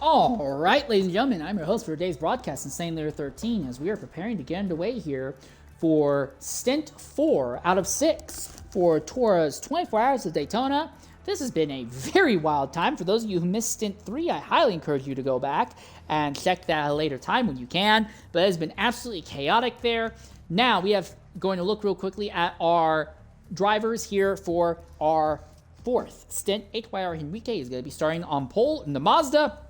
All right, ladies and gentlemen, I'm your host for today's broadcast, Insane Layer 13, as we are preparing to get underway here for Stint 4 out of 6 for TORA's 24 Hours of Daytona. This has been a very wild time. For those of you who missed Stint 3, I highly encourage you to go back and check that at a later time when you can, but it has been absolutely chaotic there. Now, we have going to look real quickly at our drivers here for our fourth stint. HYR Henrique is going to be starting on pole in the Mazda,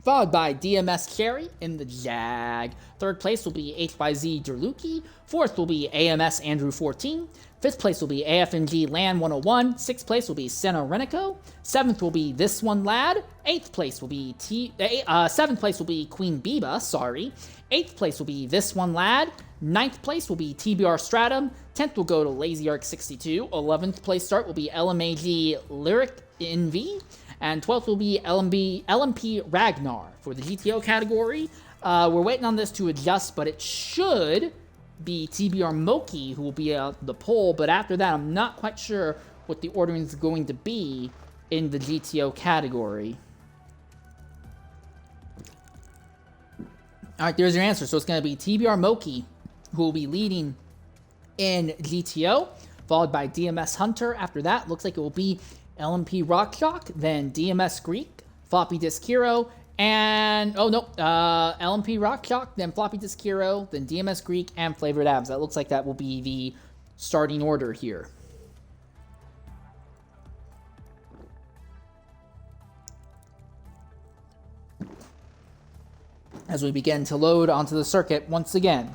followed by DMS Cherry in the Jag. Third place will be HYZ Derluki. Fourth will be AMS Andrew 14. Fifth place will be AFMG Land 101. Sixth place will be Senna Renico. Seventh will be This One Lad. Eighth place will be seventh place will be Queen Biba, sorry. Eighth place will be This One Lad. Ninth place will be TBR Stratum. 10th will go to Lazy Arc 62. 11th place start will be LMAG Lyric NV. And 12th will be LMP Ragnar for the GTO category. We're waiting on this to adjust, but it should be TBR Moki who will be the pole. But after that, I'm not quite sure what the ordering is going to be in the GTO category. All right, there's your answer. So it's going to be TBR Moki who will be leading in GTO, followed by DMS Hunter. After that, looks like it will be LMP Rockshock, then DMS Greek, Floppy Disk Hero, and LMP Rockshock, then Floppy Disk Hero, then DMS Greek, and Flavored Abs. That looks like that will be the starting order here. As we begin to load onto the circuit once again.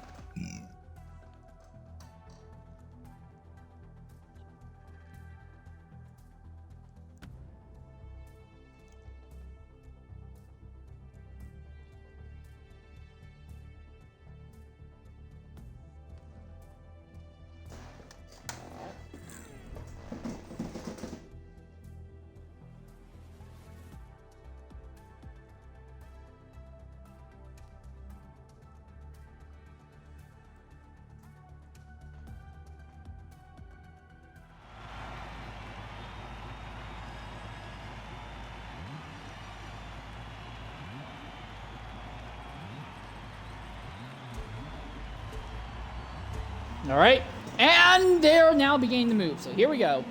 All right, and they're now beginning to move. So here we go.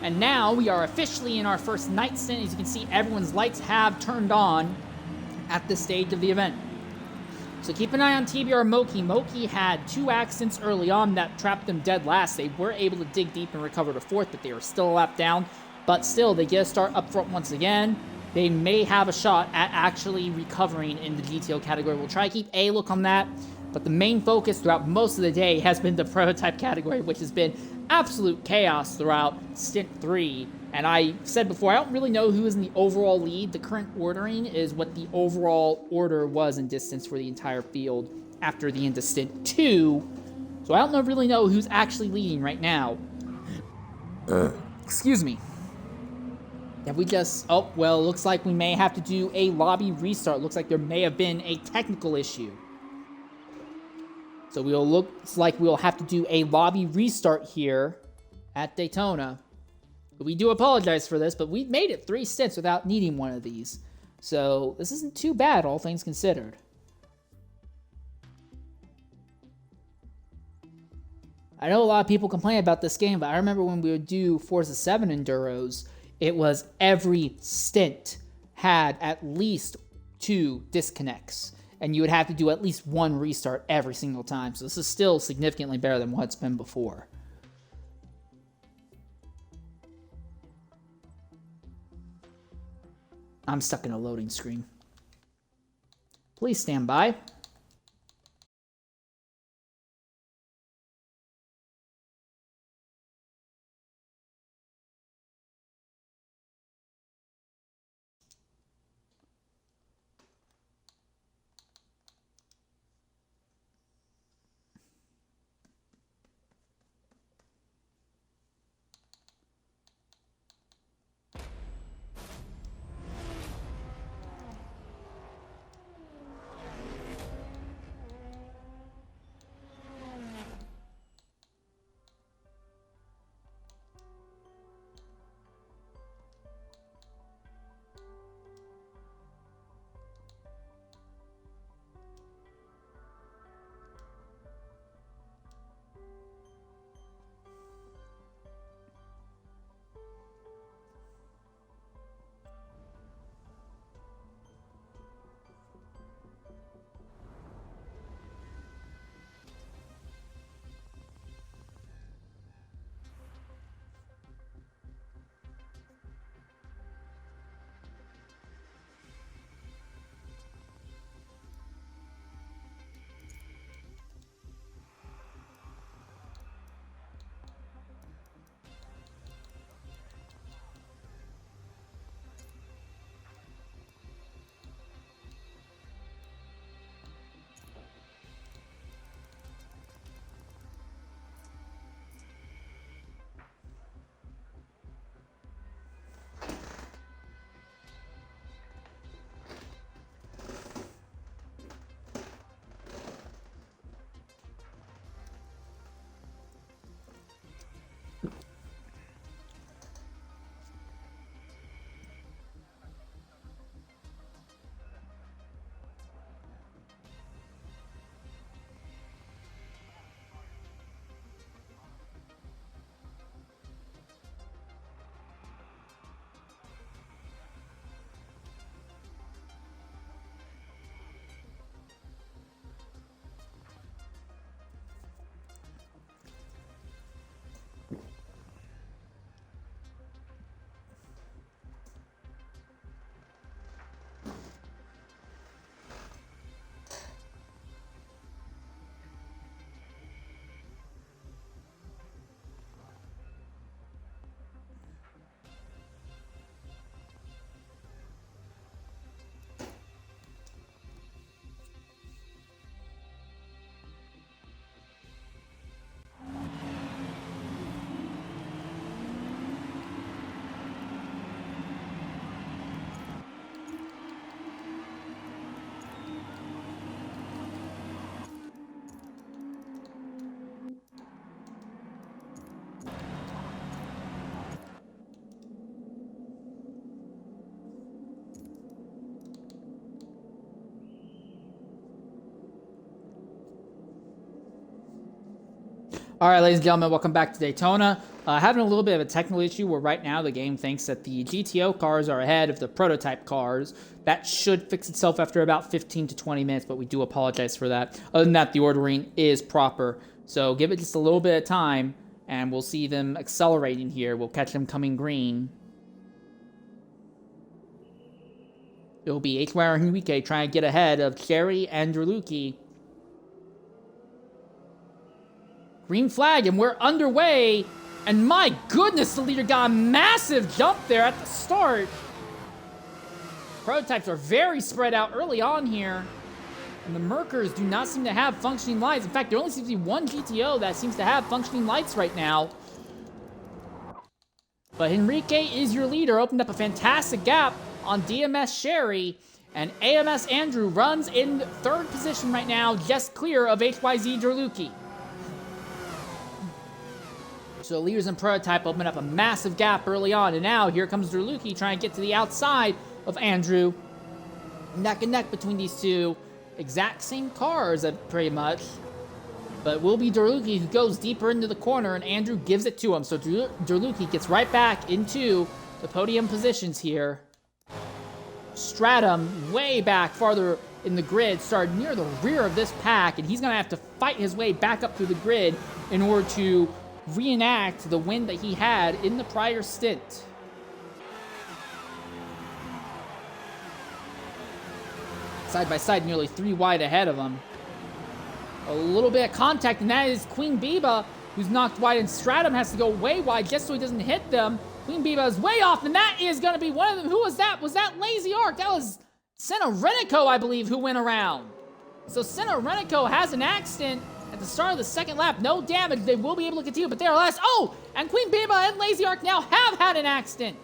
And now we are officially in our first night stint. As you can see, everyone's lights have turned on at this stage of the event. So keep an eye on TBR Moki. Moki had 2 accidents early on that trapped them dead last. They were able to dig deep and recover the 4th, but they were still a lap down. But still, they get a start up front once again. They may have a shot at actually recovering in the GTO category. We'll try to keep a look on that. But the main focus throughout most of the day has been the prototype category, which has been absolute chaos throughout Stint 3. And I said before, I don't really know who is in the overall lead. The current ordering is what the overall order was in distance for the entire field after the end of Stint 2. So I don't really know who's actually leading right now. Excuse me. Have we just... Oh, well, looks like we may have to do a lobby restart. Looks like there may have been a technical issue. So looks like we'll have to do a lobby restart here at Daytona. But we do apologize for this, but we've made it 3 stints without needing one of these. So this isn't too bad, all things considered. I know a lot of people complain about this game, but I remember when we would do Forza 7 Enduros, it was every stint had at least 2 disconnects. And you would have to do at least 1 restart every single time. So this is still significantly better than what it's been before. I'm stuck in a loading screen. Please stand by. All right, ladies and gentlemen, welcome back to Daytona. Having a little bit of a technical issue where right now the game thinks that the GTO cars are ahead of the prototype cars. That should fix itself after about 15 to 20 minutes, but we do apologize for that. Other than that, the ordering is proper. So give it just a little bit of time, and we'll see them accelerating here. We'll catch them coming green. It'll be HYR Henrique trying to get ahead of Cherry and Derluki. Green flag, and we're underway. And my goodness, the leader got a massive jump there at the start. Prototypes are very spread out early on here. And the Merkers do not seem to have functioning lights. In fact, there only seems to be one GTO that seems to have functioning lights right now. But Henrique is your leader, opened up a fantastic gap on DMS Sherry. And AMS Andrew runs in third position right now, just clear of HYZ Derluki. So leaders in prototype open up a massive gap early on, and now here comes Derluki trying to get to the outside of Andrew. Neck and neck between these two. Exact same cars, pretty much. But it will be Derluki who goes deeper into the corner, and Andrew gives it to him. So Derluki gets right back into the podium positions here. Stratum way back farther in the grid, started near the rear of this pack, and he's going to have to fight his way back up through the grid in order to reenact the win that he had in the prior stint. Side by side, nearly 3 wide ahead of him. A little bit of contact, and that is Queen Biba, who's knocked wide, and Stratum has to go way wide just so he doesn't hit them. Queen Biba is way off, and that is going to be one of them. Who was that? Was that Lazy Arc? That was Senna Renico, I believe, who went around. So Senna Renico has an accident at the start of the second lap. No damage. They will be able to continue, but they're last. Oh, and Queen Biba and Lazy Arc now have had an accident.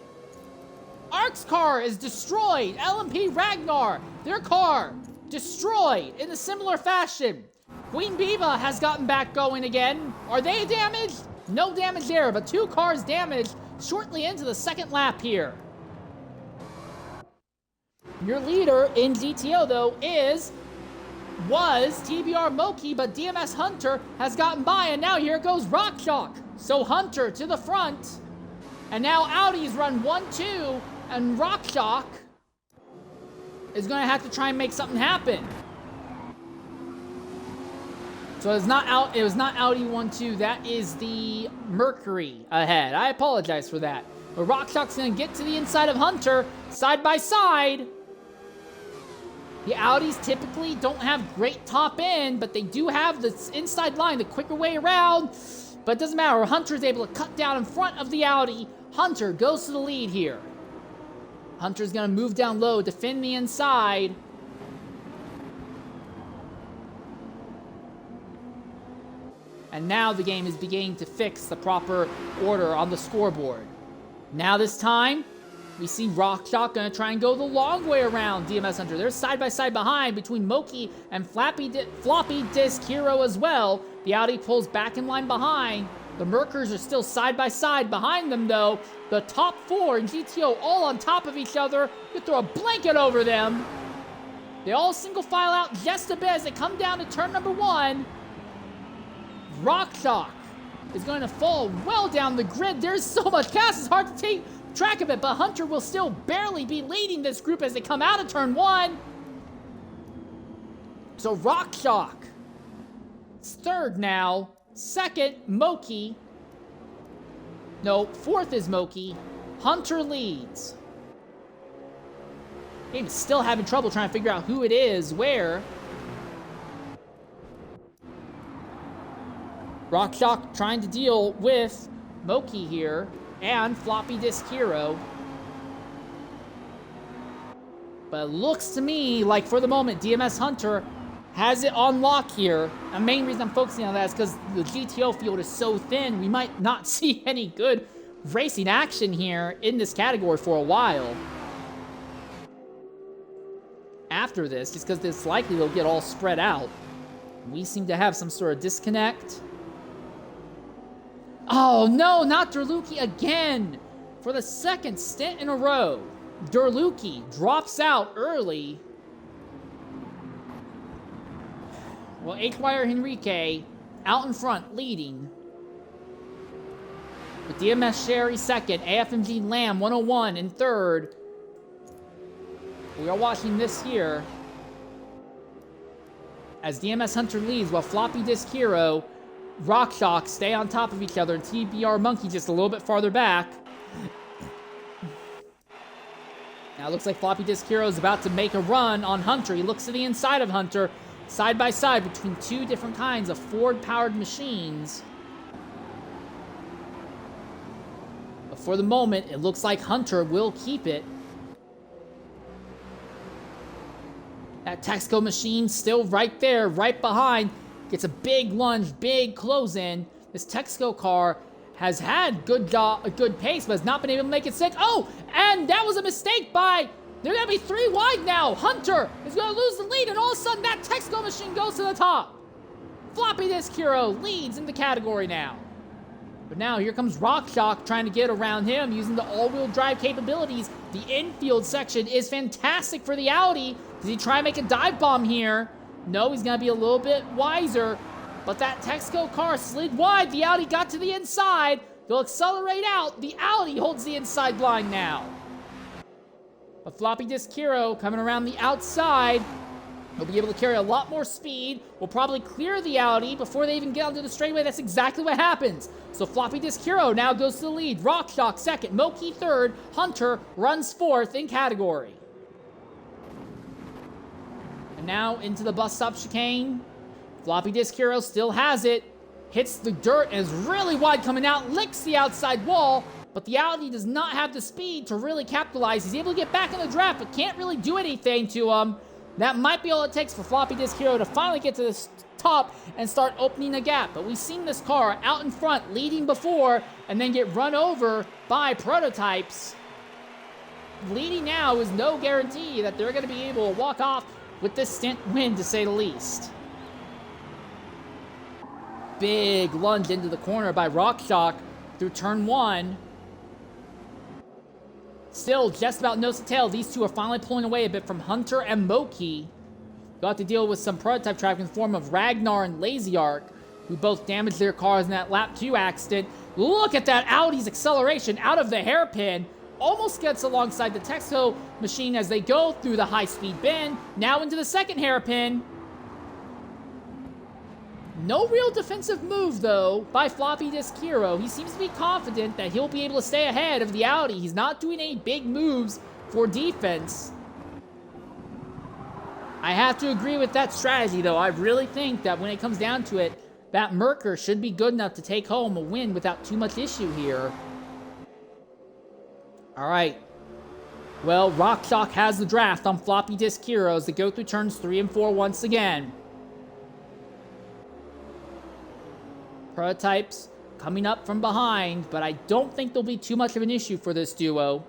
Arc's car is destroyed. LMP Ragnar, their car destroyed in a similar fashion. Queen Biba has gotten back going again. Are they damaged? No damage there, but 2 cars damaged shortly into the second lap here. Your leader in GTO, though, was TBR Moki, but DMS Hunter has gotten by, and now here goes Rockshock. So Hunter to the front, and now Audi's run 1-2, and Rockshock is going to have to try and make something happen. So it was not Audi 1-2, that is the Mercury ahead. I apologize for that. But Rockshock's going to get to the inside of Hunter, side by side. The Audis typically don't have great top end, but they do have the inside line, the quicker way around. But it doesn't matter. Hunter's able to cut down in front of the Audi. Hunter goes to the lead here. Hunter's going to move down low, defend the inside. And now the game is beginning to fix the proper order on the scoreboard. Now this time, we see Rockshock going to try and go the long way around DMS Hunter. They're side by side behind between Moki and Floppy Disk Hero as well. The Audi pulls back in line behind. The Merkers are still side by side behind them, though. The top 4 in GTO all on top of each other. You throw a blanket over them. They all single file out just a bit as they come down to turn number 1. Rockshock is going to fall well down the grid. There's so much gas, it's hard to take track of it, but Hunter will still barely be leading this group as they come out of turn 1. So Rockshock is third now. Second, Moki. No, fourth is Moki. Hunter leads. Game is still having trouble trying to figure out who it is where. Rockshock trying to deal with Moki here and Floppy Disk Hero. But it looks to me like for the moment DMS Hunter has it on lock here. The main reason I'm focusing on that is because the GTO field is so thin, we might not see any good racing action here in this category for a while. After this, just because it's likely they'll get all spread out. We seem to have some sort of disconnect. Oh no, not Derluki again! For the second stint in a row, Derluki drops out early. Well, HYR Henrique out in front, leading. With DMS Sherry second, AFMG Lamb 101 in third. We are watching this here as DMS Hunter leads while Floppy Disk Hero, Rock Shock stay on top of each other, and TBR Monkey just a little bit farther back. Now it looks like Floppy Disk Hero is about to make a run on Hunter. He looks to the inside of Hunter, side by side between two different kinds of Ford-powered machines. But for the moment, it looks like Hunter will keep it. That Texaco machine still right there, right behind. Gets a big lunge, big close in. This Texaco car has had a good pace, but has not been able to make it stick. Oh, and that was a mistake by... They're going to be 3 wide now. Hunter is going to lose the lead, and all of a sudden that Texaco machine goes to the top. Floppy Disk Hero leads in the category now. But now here comes Rock Shock trying to get around him using the all-wheel drive capabilities. The infield section is fantastic for the Audi. Does he try and make a dive bomb here? No, he's going to be a little bit wiser. But that Texaco car slid wide. The Audi got to the inside. They'll accelerate out. The Audi holds the inside line now. But Floppy Disk Hero coming around the outside. He'll be able to carry a lot more speed. Will probably clear the Audi before they even get onto the straightaway. That's exactly what happens. So Floppy Disk Hero now goes to the lead. Rock Shock second. Moki third. Hunter runs fourth in category. And now into the bus stop chicane. Floppy Disk Hero still has it. Hits the dirt and is really wide coming out. Licks the outside wall. But the Audi does not have the speed to really capitalize. He's able to get back in the draft, but can't really do anything to him. That might be all it takes for Floppy Disk Hero to finally get to the top and start opening a gap. But we've seen this car out in front leading before and then get run over by prototypes. Leading now is no guarantee that they're going to be able to walk off with this stint win, to say the least. Big lunge into the corner by Rock Shock through turn 1. Still just about nose to tail. These two are finally pulling away a bit from Hunter and Moki. Got to deal with some prototype traffic in the form of Ragnar and Lazy Arc, who both damaged their cars in that lap 2 accident. Look at that Audi's acceleration out of the hairpin. Almost gets alongside the Texaco machine as they go through the high-speed bend. Now into the second hairpin. No real defensive move, though, by Floppy Disk Hero. He seems to be confident that he'll be able to stay ahead of the Audi. He's not doing any big moves for defense. I have to agree with that strategy, though. I really think that when it comes down to it, that Merker should be good enough to take home a win without too much issue here. All right. Well, Rock Shock has the draft on Floppy Disk Heroes to go through turns 3 and 4 once again. Prototypes coming up from behind, but I don't think there'll be too much of an issue for this duo.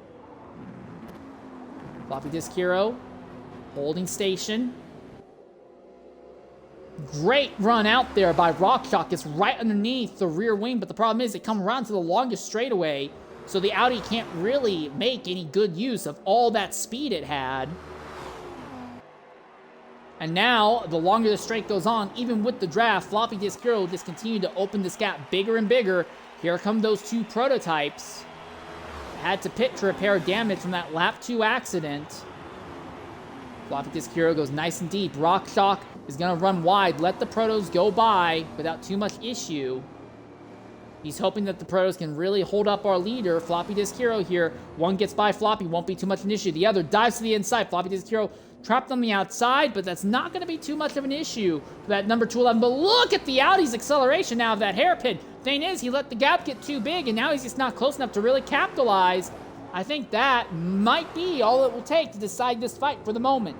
Floppy Disk Hero holding station. Great run out there by Rock Shock. It's right underneath the rear wing, but the problem is they come around to the longest straightaway, so the Audi can't really make any good use of all that speed it had. And now, the longer the straight goes on, even with the draft, Floppy Disk Hero will just continue to open this gap bigger and bigger. Here come those two prototypes. Had to pit to repair damage from that lap 2 accident. Floppy Disk Hero goes nice and deep. Rock Shock is going to run wide, let the protos go by without too much issue. He's hoping that the protos can really hold up our leader, Floppy Disk Hero here. One gets by Floppy, won't be too much an issue. The other dives to the inside. Floppy Disk Hero trapped on the outside, but that's not going to be too much of an issue for that number 211. But look at the Audi's acceleration now of that hairpin. Thing is, he let the gap get too big, and now he's just not close enough to really capitalize. I think that might be all it will take to decide this fight for the moment.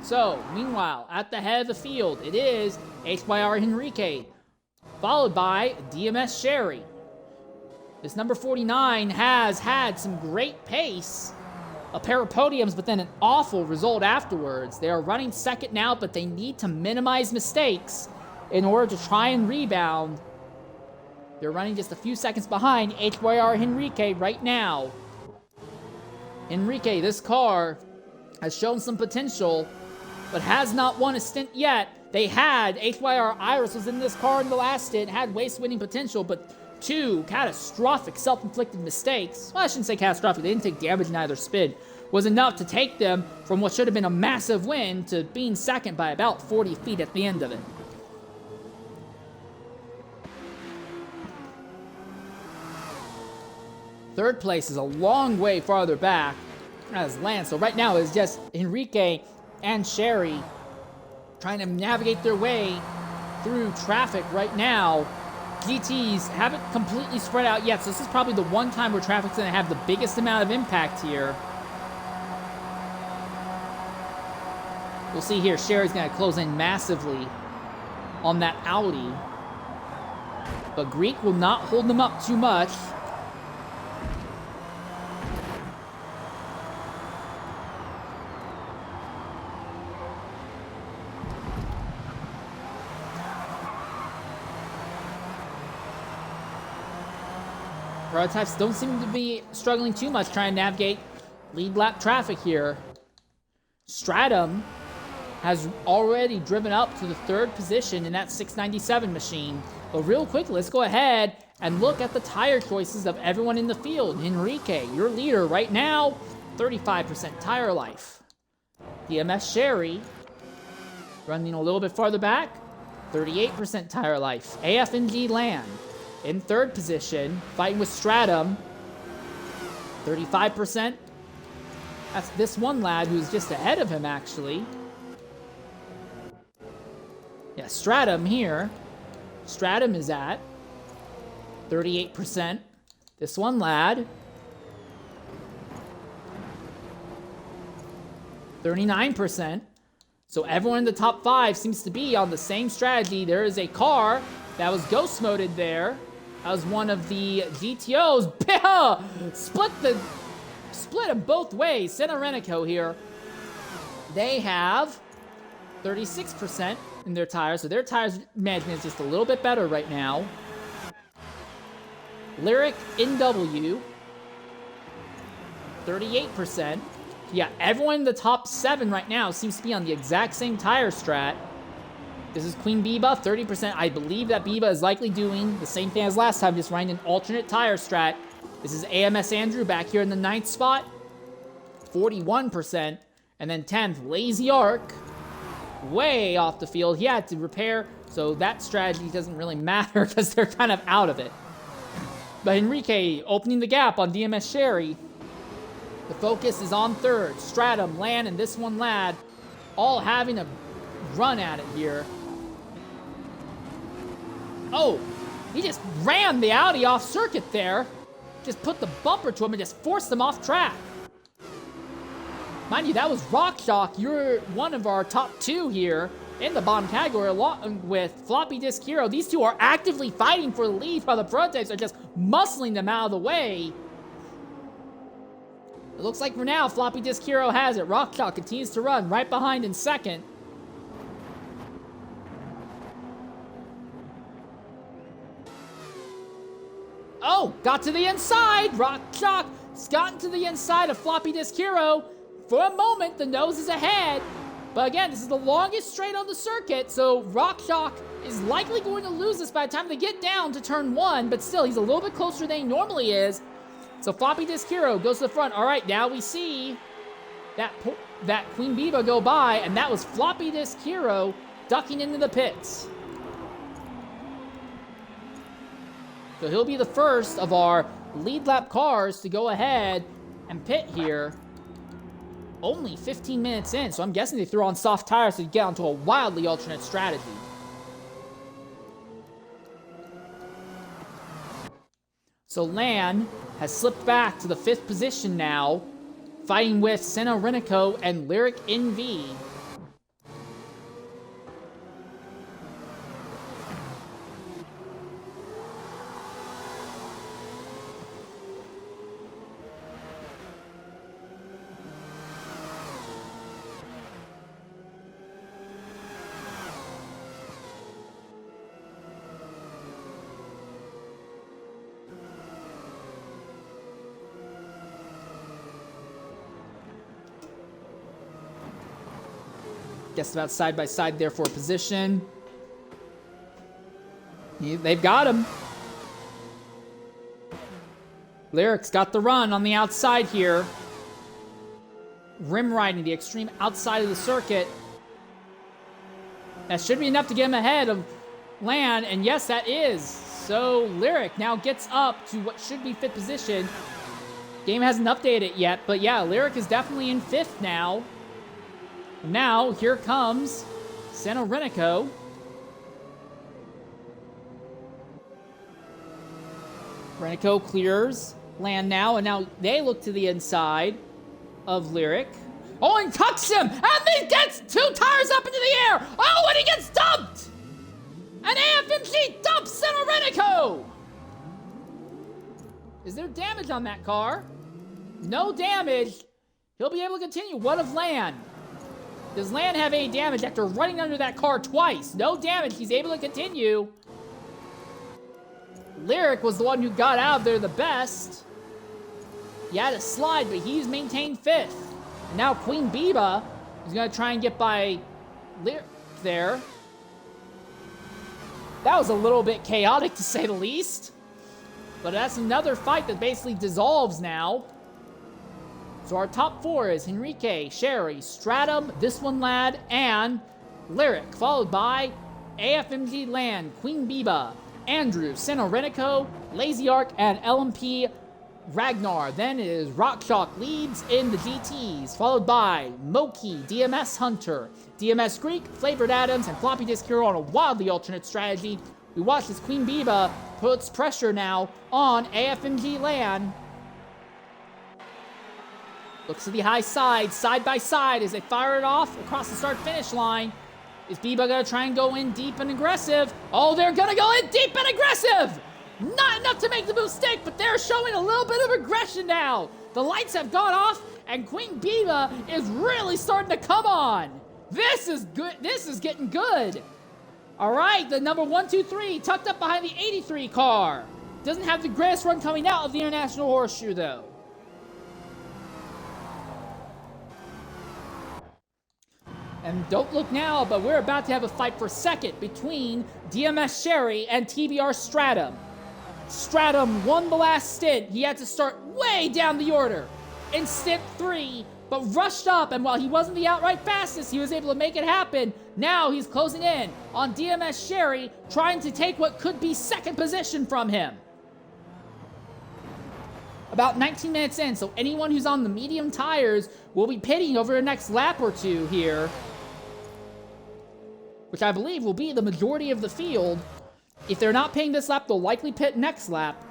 So, meanwhile, at the head of the field, it is HYR Henrique, followed by DMS Sherry. This number 49 has had some great pace, a pair of podiums, but then an awful result afterwards. They are running second now, but they need to minimize mistakes in order to try and rebound. They're running just a few seconds behind HYR Henrique right now. Henrique, this car has shown some potential, but has not won a stint yet. They had HYR Iris was in this car in the last stint, had race-winning potential, but 2 catastrophic self-inflicted mistakes, well, I shouldn't say catastrophic, they didn't take damage in either spin, was enough to take them from what should have been a massive win to being second by about 40 feet at the end of it. Third place is a long way farther back as Lance. So right now it's just Enrique and Sherry trying to navigate their way through traffic right now. GTs haven't completely spread out yet, so this is probably the one time where traffic's going to have the biggest amount of impact here. We'll see here, Sherry's going to close in massively on that Audi. But Greek will not hold them up too much. Prototypes don't seem to be struggling too much trying to navigate lead lap traffic here. Stratum has already driven up to the 3rd position in that 697 machine. But real quick, let's go ahead and look at the tire choices of everyone in the field. Enrique, your leader right now, 35% tire life. DMS Sherry, running a little bit farther back, 38% tire life. AFNG Land in 3rd position, fighting with Stratum, 35%. That's this one lad who's just ahead of him, actually. Yeah, Stratum here. Stratum is at 38%. This one lad, 39%. So everyone in the top 5 seems to be on the same strategy. There is a car that was ghost moded there. That was one of the GTOs. Split them both ways. Senna Renico here. They have 36% in their tires, so their tires management is just a little bit better right now. Lyric NW, 38%. Yeah, everyone in the top 7 right now seems to be on the exact same tire strat. This is Queen Biba, 30%. I believe that Biba is likely doing the same thing as last time, just running an alternate tire strat. This is AMS Andrew back here in the 9th spot, 41%. And then 10th, Lazy Arc, way off the field. He had to repair, so that strategy doesn't really matter because they're kind of out of it. But Enrique opening the gap on DMS Sherry. The focus is on 3rd. Stratum, Lan, and this one lad all having a run at it here. Oh, he just ran the Audi off circuit there. Just put the bumper to him and just forced them off track. Mind you, that was Rock Shock. You're one of our top 2 here in the bottom category, along with Floppy Disk Hero. These 2 are actively fighting for the lead while the prototypes are just muscling them out of the way. It looks like for now, Floppy Disk Hero has it. Rock Shock continues to run right behind in 2nd. Oh, got to the inside. Rock Shock has gotten to the inside of Floppy Disk Hero. For a moment, the nose is ahead. But again, this is the longest straight on the circuit, so Rock Shock is likely going to lose this by the time they get down to turn 1, but still, he's a little bit closer than he normally is. So Floppy Disk Hero goes to the front. All right, now we see that Queen Biba go by, and that was Floppy Disk Hero ducking into the pits. So he'll be the first of our lead lap cars to go ahead and pit here. Only 15 minutes in, so I'm guessing they threw on soft tires to get onto a wildly alternate strategy. So Lan has slipped back to the 5th position now, fighting with Senna Renico and Lyric NV. Just about side by side there for position. They've got him. Lyric's got the run on the outside here. Rim riding the extreme outside of the circuit. That should be enough to get him ahead of Land, and yes, that is. So Lyric now gets up to what should be 5th position. Game hasn't updated it yet, but yeah, Lyric is definitely in 5th now. Now, here comes Santa Renico. Renico clears Land now, and now they look to the inside of Lyric. Oh, and tucks him! And he gets 2 tires up into the air! Oh, and he gets dumped! And AFMG dumps Santa Renico! Is there damage on that car? No damage. He'll be able to continue. What of Land? Does Land have any damage after running under that car twice? No damage. He's able to continue. Lyric was the one who got out of there the best. He had a slide, but he's maintained 5th. And now Queen Biba is going to try and get by Lyric there. That was a little bit chaotic, to say the least. But that's another fight that basically dissolves now. So our top 4 is Henrique, Sherry, Stratum, This One Lad, and Lyric, followed by AFMG Land, Queen Biba, Andrew, Santa Renico, Lazy Arc, and LMP Ragnar. Then it is Rockshock leads in the GTs, followed by Moki, DMS Hunter, DMS Greek, Flavored Adams, and Floppy Disk Hero on a wildly alternate strategy. We watch as Queen Biba puts pressure now on AFMG Land. Looks to the high side by side as they fire it off across the start-finish line. Is Biba gonna try and go in deep and aggressive? Oh, they're gonna go in deep and aggressive! Not enough to make the mistake, but they're showing a little bit of aggression now. The lights have gone off, and Queen Biba is really starting to come on. This is good. This is getting good. All right, the number 1, 2, 3 tucked up behind the 83 car. Doesn't have the greatest run coming out of the International Horseshoe, though. And don't look now, but we're about to have a fight for second between DMS Sherry and TBR Stratum. Stratum won the last stint. He had to start way down the order in stint 3, but rushed up, and while he wasn't the outright fastest, he was able to make it happen. Now he's closing in on DMS Sherry, trying to take what could be 2nd position from him. About 19 minutes in, so anyone who's on the medium tires will be pitting over the next lap or 2 here, which I believe will be the majority of the field. If they're not pitting this lap, they'll likely pit next lap.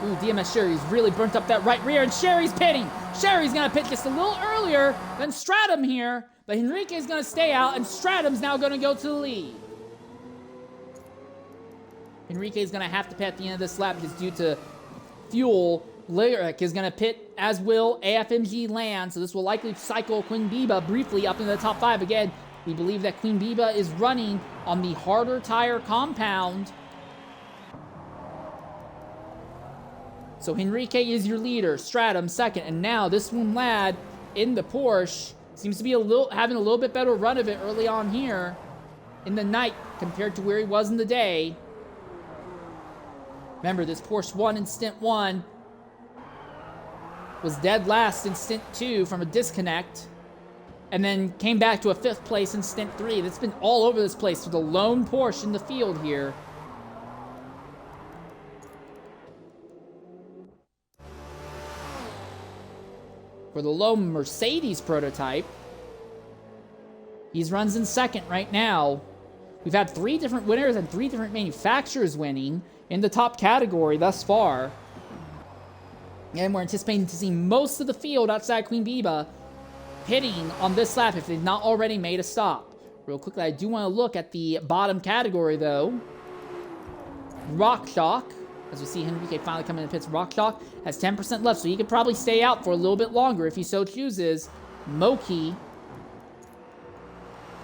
Ooh, DMS Sherry's really burnt up that right rear, and Sherry's pitting. Sherry's gonna pit just a little earlier than Stratum here, but Henrique's gonna stay out, and Stratum's now gonna go to the lead. Henrique's gonna have to pit at the end of this lap just due to fuel. Lyric is gonna pit, as will AFMG Land, so this will likely cycle Queen Biba briefly up into the top 5 again. We believe that Queen Biba is running on the harder tire compound. So Henrique is your leader, Stratum 2nd, and now This One Lad in the Porsche seems to be having a little bit better run of it early on here in the night compared to where he was in the day. Remember, this Porsche won in stint 1, was dead last in stint 2 from a disconnect, and then came back to a 5th place in stint 3. That's been all over this place for the lone Porsche in the field here. For the lone Mercedes prototype, he runs in 2nd right now. We've had 3 different winners and 3 different manufacturers winning in the top category thus far. And we're anticipating to see most of the field outside Queen Biba pitting on this lap if they've not already made a stop. Real quickly, I do want to look at the bottom category, though. Rockshock, as we see Henrique finally coming in the pits. Rockshock has 10% left, so he could probably stay out for a little bit longer if he so chooses. Moki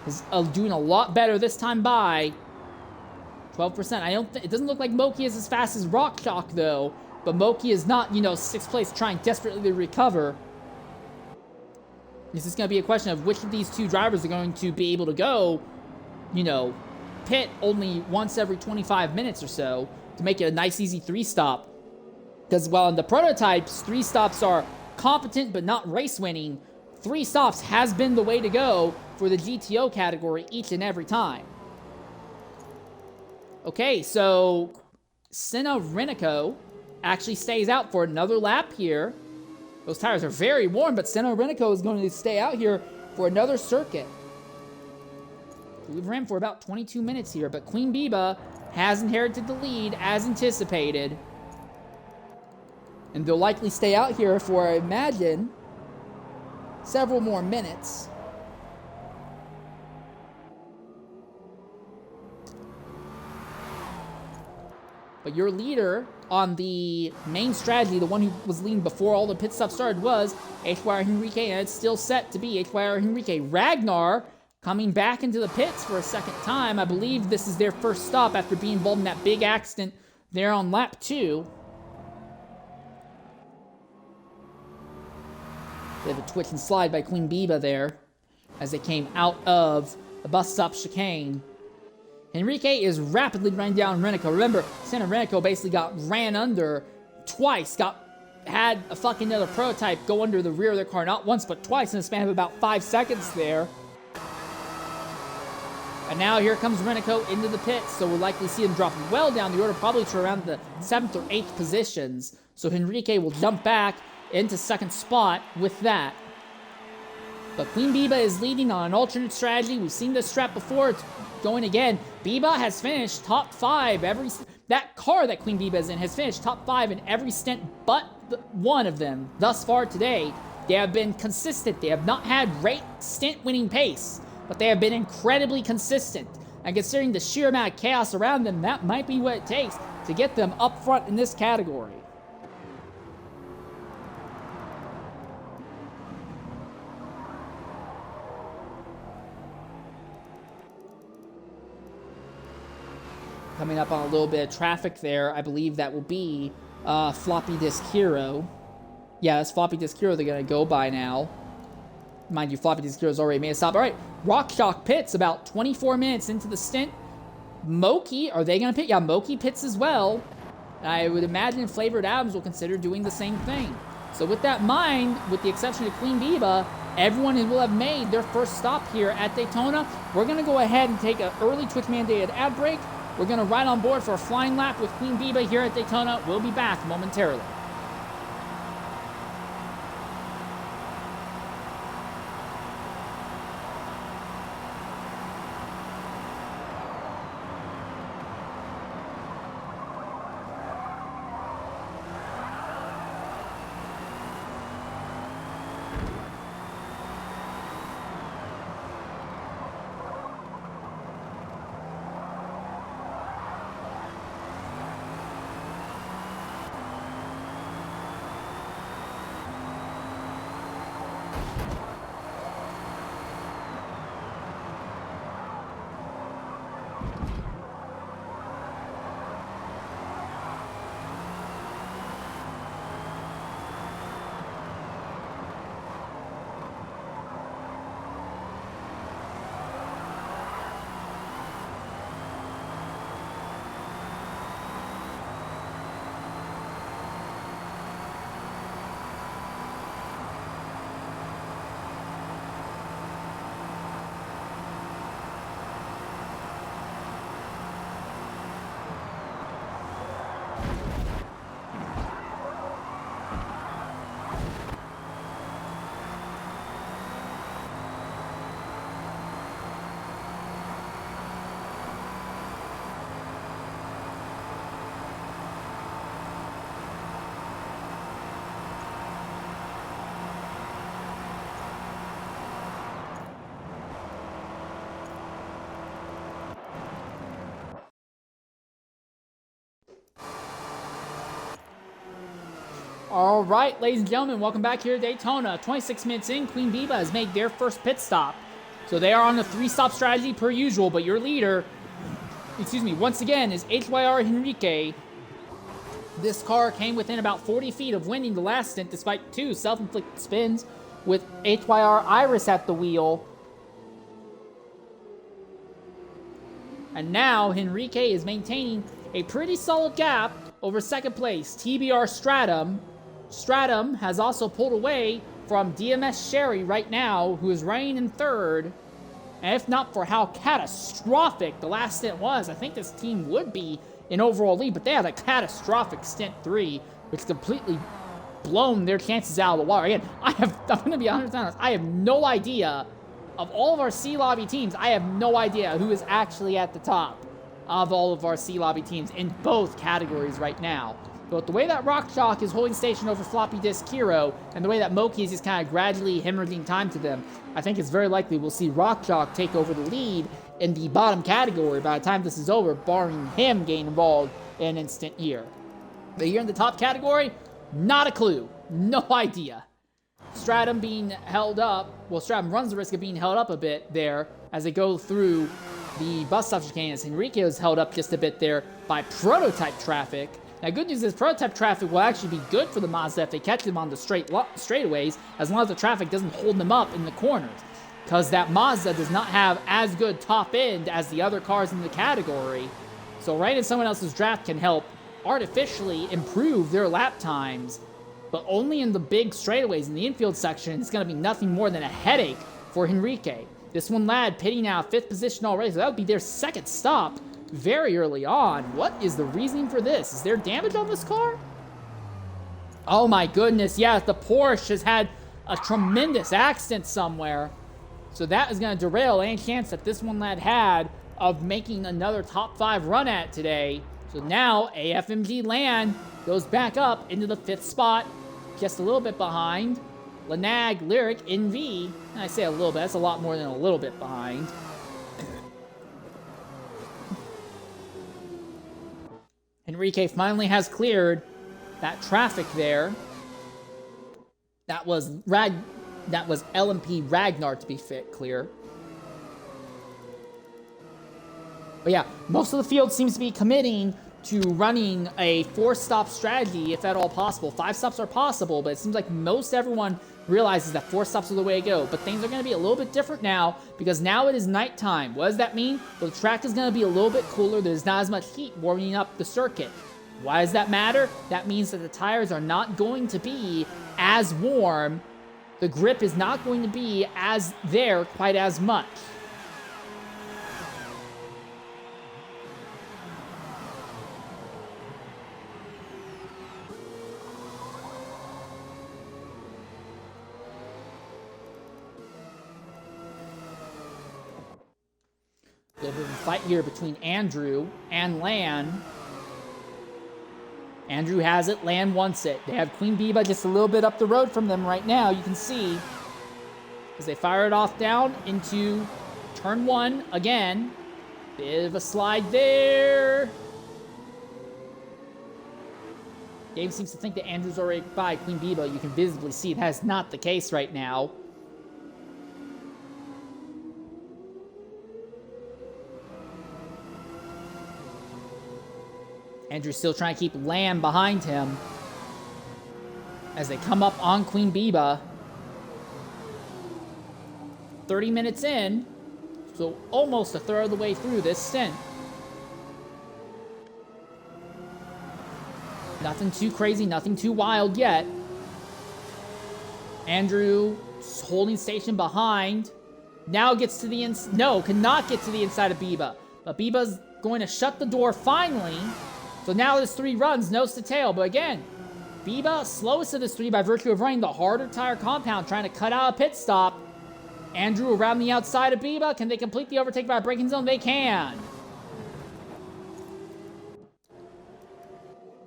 is doing a lot better this time by 12%. It doesn't look like Moki is as fast as Rockshock, though. But Moki is not, 6th place trying desperately to recover. This is going to be a question of which of these two drivers are going to be able to go, you know, pit only once every 25 minutes or so to make it a nice, easy 3-stop. Because while in the prototypes, 3 stops are competent but not race-winning, 3 stops has been the way to go for the GTO category each and every time. Okay, so Senna Renico actually stays out for another lap here. Those tires are very warm, but Senna Renico is going to stay out here for another circuit. We've ran for about 22 minutes here, but Queen Biba has inherited the lead as anticipated. And they'll likely stay out here for, I imagine, several more minutes. But your leader on the main strategy, the one who was leading before all the pit stops started, was HYR Henrique, and it's still set to be HYR Henrique. Ragnar coming back into the pits for a second time. I believe this is their first stop after being involved in that big accident there on lap 2. They have a twitch and slide by Queen Biba there as they came out of the bus stop chicane. Henrique is rapidly running down Renico. Remember, Senna Renico basically got ran under twice. Had a fucking other prototype go under the rear of their car, not once, but twice in a span of about 5 seconds there. And now here comes Renico into the pits, so we'll likely see him drop well down the order, probably to around the 7th or 8th positions. So Henrique will jump back into second spot with that. But Queen Biba is leading on an alternate strategy. We've seen this strat before. It's going again. Biba has finished top 5. That car that Queen Biba is in has finished top 5 in every stint but one of them thus far today. They have been consistent. They have not had great stint winning pace, but they have been incredibly consistent. And considering the sheer amount of chaos around them, that might be what it takes to get them up front in this category. Coming up on a little bit of traffic there, I believe that will be Floppy Disk Hero. Yeah, that's Floppy Disk Hero they're going to go by now. Mind you, Floppy Disk Hero's already made a stop. All right, Rock Shock pits about 24 minutes into the stint. Moki, are they going to pit? Yeah, Moki pits as well. I would imagine Flavored Adams will consider doing the same thing. So with that in mind, with the exception of Queen Biba, everyone will have made their first stop here at Daytona. We're going to go ahead and take an early Twitch-mandated ad break. We're going to ride on board for a flying lap with Queen Biba here at Daytona. We'll be back momentarily. All right, ladies and gentlemen, welcome back here at Daytona. 26 minutes in, Queen Biba has made their first pit stop. So they are on a 3-stop strategy per usual, but your leader, once again, is HYR Henrique. This car came within about 40 feet of winning the last stint despite 2 self-inflicted spins with HYR Iris at the wheel. And now Henrique is maintaining a pretty solid gap over second place, TBR Stratum. Stratum has also pulled away from DMS Sherry right now, who is running in third. And if not for how catastrophic the last stint was, I think this team would be in overall lead. But they had a catastrophic stint 3, which completely blown their chances out of the water. Again, I'm going to be honest, I have no idea. Of all of our C Lobby teams, I have no idea who is actually at the top of all of our C Lobby teams in both categories right now. But the way that Rock Chalk is holding station over Floppy Disk Hero, and the way that Moki is just kind of gradually hemorrhaging time to them, I think it's very likely we'll see Rock Chalk take over the lead in the bottom category by the time this is over, barring him getting involved in an instant here. But here in the top category, not a clue. No idea. Stratum being held up, well, Stratum runs the risk of being held up a bit there as they go through the bus stop chicanes. Henrique is held up just a bit there by prototype traffic. Now, good news is prototype traffic will actually be good for the Mazda if they catch them on the straightaways, as long as the traffic doesn't hold them up in the corners. Because that Mazda does not have as good top end as the other cars in the category. So right in someone else's draft can help artificially improve their lap times, but only in the big straightaways in the infield section. It's going to be nothing more than a headache for Henrique. This one lad pitting out 5th position already, so that would be their second stop very early on. What is the reasoning for this? Is there damage on this car? Oh my goodness, yes, the Porsche has had a tremendous accident somewhere. So that is going to derail any chance that this one lad had of making another top 5 run at today. So now AFMG Land goes back up into the 5th spot, just a little bit behind Lanag Lyric NV. And I say a little bit, that's a lot more than a little bit behind. Henrique finally has cleared that traffic there. That was LMP Ragnar to be clear. But yeah, most of the field seems to be committing to running a 4-stop strategy, if at all possible. 5 stops are possible, but it seems like most everyone realizes that 4 stops are the way to go. But things are going to be a little bit different now, because now it is nighttime. What does that mean? Well, the track is going to be a little bit cooler. There's not as much heat warming up the circuit. Why does that matter? That means that the tires are not going to be as warm. The grip is not going to be as there quite as much. A little bit of a fight here between Andrew and Lan. Andrew has it, Lan wants it. They have Queen Biba just a little bit up the road from them right now. You can see as they fire it off down into turn 1 again. Bit of a slide there. Game seems to think that Andrew's already by Queen Biba. You can visibly see that is not the case right now. Andrew's still trying to keep Lamb behind him as they come up on Queen Biba. 30 minutes in, so almost a third of the way through this stint. Nothing too crazy, nothing too wild yet. Andrew holding station behind. Now gets to the cannot get to the inside of Biba. But Biba's going to shut the door finally. So now there's 3 runs, nose to tail. But again, Biba slowest of this 3 by virtue of running the harder tire compound, trying to cut out a pit stop. Andrew around the outside of Biba. Can they complete the overtake by a braking zone? They can.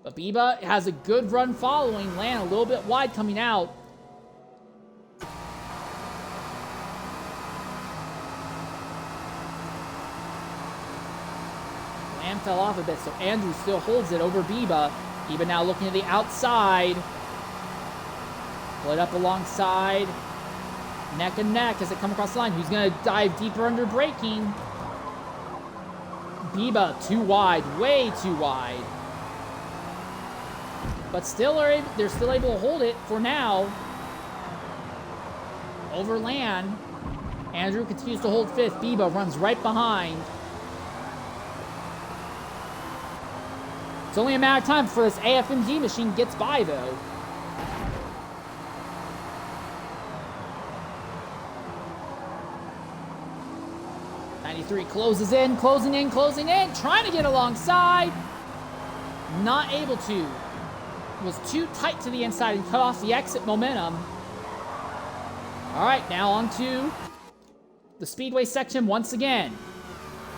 But Biba has a good run following. Lan a little bit wide coming out. Lan fell off a bit, so Andrew still holds it over Biba. Biba now looking to the outside. Split up alongside. Neck and neck as they come across the line. Who's going to dive deeper under braking? Biba too wide, way too wide. But still they're still able to hold it for now. over Lan. Andrew continues to hold 5th. Biba runs right behind. It's only a matter of time before this AFMG machine gets by, though. Closes in, closing in, trying to get alongside. Not able to. Was too tight to the inside and cut off the exit momentum. All right, now on to the speedway section once again.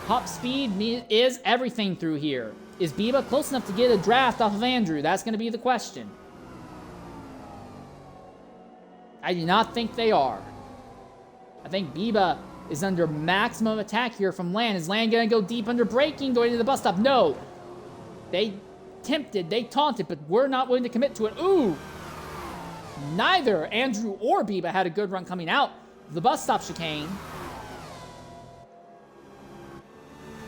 Top speed is everything through here. Is Biba close enough to get a draft off of Andrew? That's going to be the question. I do not think they are. I think Biba is under maximum attack here from Lan. Is Lan going to go deep under braking going to the bus stop? No. They tempted, they taunted, but we're not willing to commit to it. Ooh. Neither Andrew or Biba had a good run coming out of the bus stop chicane.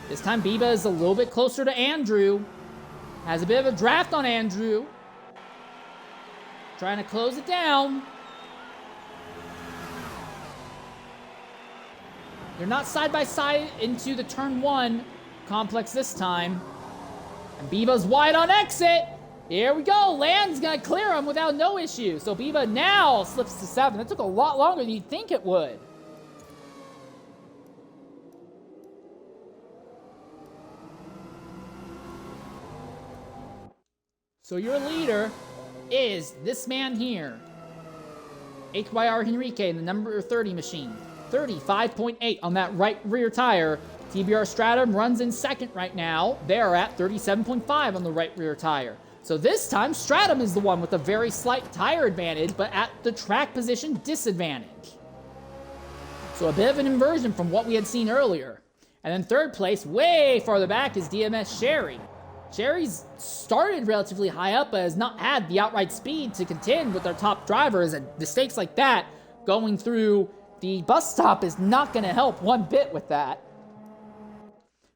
This time Biba is a little bit closer to Andrew. Has a bit of a draft on Andrew. Trying to close it down. They're not side by side into the turn 1 complex this time. And Biba's wide on exit. Here we go. Lan's gonna clear him without no issue. So Biba now slips to 7. That took a lot longer than you'd think it would. So your leader is this man here. HYR Henrique in the number 30 machine. 35.8 on that right rear tire. TBR Stratum runs in second right now. They're at 37.5 on the right rear tire. So this time, Stratum is the one with a very slight tire advantage, but at the track position disadvantage. So a bit of an inversion from what we had seen earlier. And then third place, way farther back, is DMS Sherry. Sherry's started relatively high up, but has not had the outright speed to contend with our top drivers, and mistakes like that going through the bus stop is not going to help one bit with that.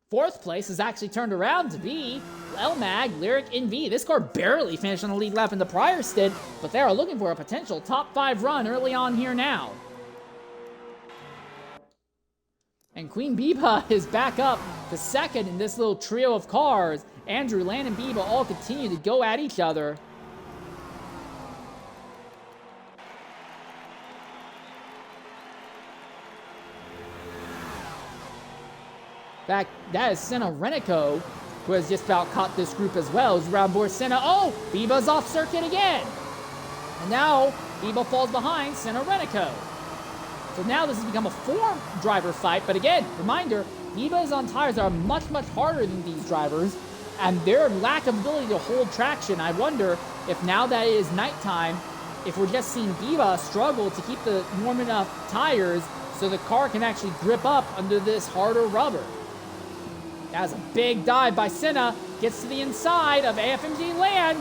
Fourth place has actually turned around to be LMAG, Lyric, NV. This car barely finished on the lead lap in the prior stint, but they are looking for a potential top 5 run early on here now. And Queen Biba is back up to second in this little trio of cars. Andrew, Lan, and Biba all continue to go at each other. In fact, that is Senna Renico, who has just about caught this group as well. Is around board Senna. Oh, Biba's off circuit again. And now Biba falls behind Senna Renico. So now this has become a 4-driver fight. But again, reminder, Biba is on tires that are much, much harder than these drivers. And their lack of ability to hold traction, I wonder if now that it is nighttime, if we're just seeing Biba struggle to keep the warm enough tires so the car can actually grip up under this harder rubber. That's a big dive by Senna. Gets to the inside of AFMG Lan.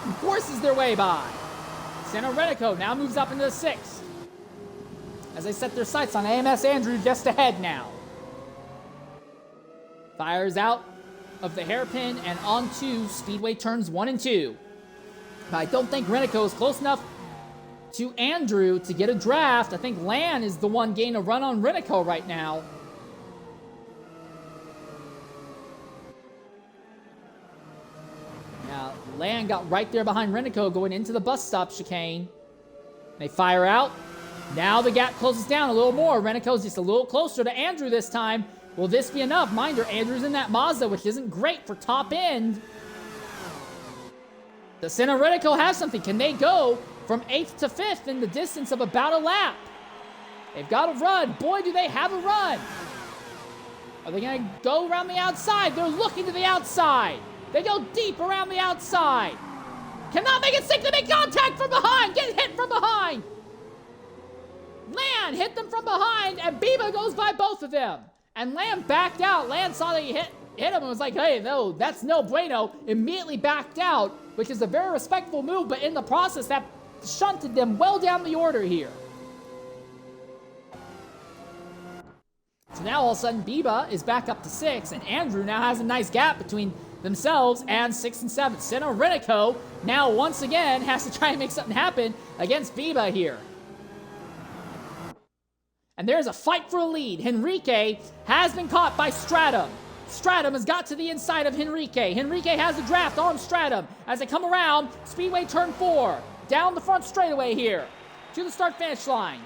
And forces their way by. Senna Renico now moves up into the 6th. As they set their sights on AMS Andrew just ahead now. Fires out of the hairpin and onto speedway turns 1 and 2. But I don't think Renico is close enough to Andrew to get a draft. I think Lan is the one getting a run on Renico right now. Now, Lan got right there behind Renico going into the bus stop chicane. They fire out. Now the gap closes down a little more. Renico's just a little closer to Andrew this time. Will this be enough? Mind you, Andrew's in that Mazda, which isn't great for top end. Does Senna Renico have something? Can they go from 8th to 5th in the distance of about a lap? They've got a run. Boy, do they have a run. Are they going to go around the outside? They're looking to the outside. They go deep around the outside. Cannot make it stick. They make contact from behind. Get hit from behind. Lan hit them from behind, and Biba goes by both of them. And Lan backed out. Lan saw that he hit him and was like, hey, no, that's no bueno. Immediately backed out, which is a very respectful move, but in the process, that shunted them well down the order here. So now all of a sudden, Biba is back up to 6, and Andrew now has a nice gap between themselves and 6 and 7. Senna Renico now once again has to try and make something happen against Biba here. And there's a fight for a lead. Henrique has been caught by Stratum. Stratum has got to the inside of Henrique. Henrique has a draft on Stratum as they come around Speedway Turn 4. Down the front straightaway here to the start-finish line.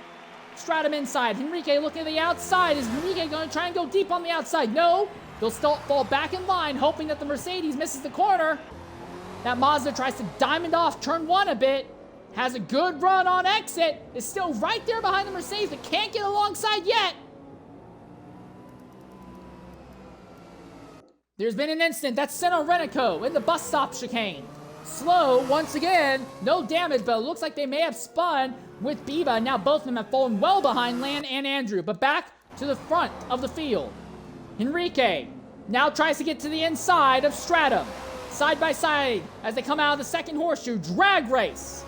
Stratum inside. Henrique looking at the outside. Is Henrique going to try and go deep on the outside? No. They'll still fall back in line, hoping that the Mercedes misses the corner. That Mazda tries to diamond off Turn 1 a bit. Has a good run on exit. Is still right there behind the Mercedes, but can't get alongside yet. There's been an incident. That's Senna Renico in the bus stop chicane. Slow once again. No damage, but it looks like they may have spun with Biba. Now both of them have fallen well behind Lan and Andrew. But back to the front of the field. Henrique now tries to get to the inside of Stratum. Side by side as they come out of the second horseshoe. Drag race.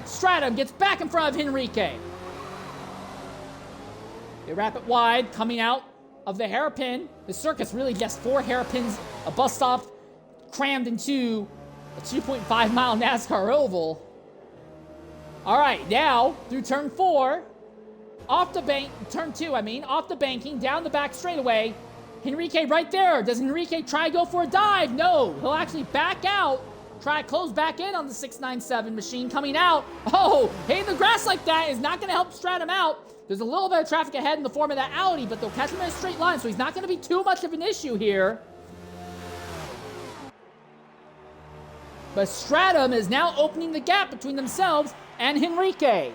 Stratum gets back in front of Henrique. They wrap it wide, coming out of the hairpin. The circus really just 4 hairpins, a bus stop crammed into a 2.5 mile NASCAR oval. All right, now through turn 4, off the bank, turn 2, off the banking, down the back straightaway. Henrique right there. Does Henrique try to go for a dive? No, he'll actually back out. Try to close back in on the 697 machine coming out. Oh, hitting the grass like that is not going to help Stratum out. There's a little bit of traffic ahead in the form of that Audi, but they'll catch him in a straight line, so he's not going to be too much of an issue here. But Stratum is now opening the gap between themselves and Henrique.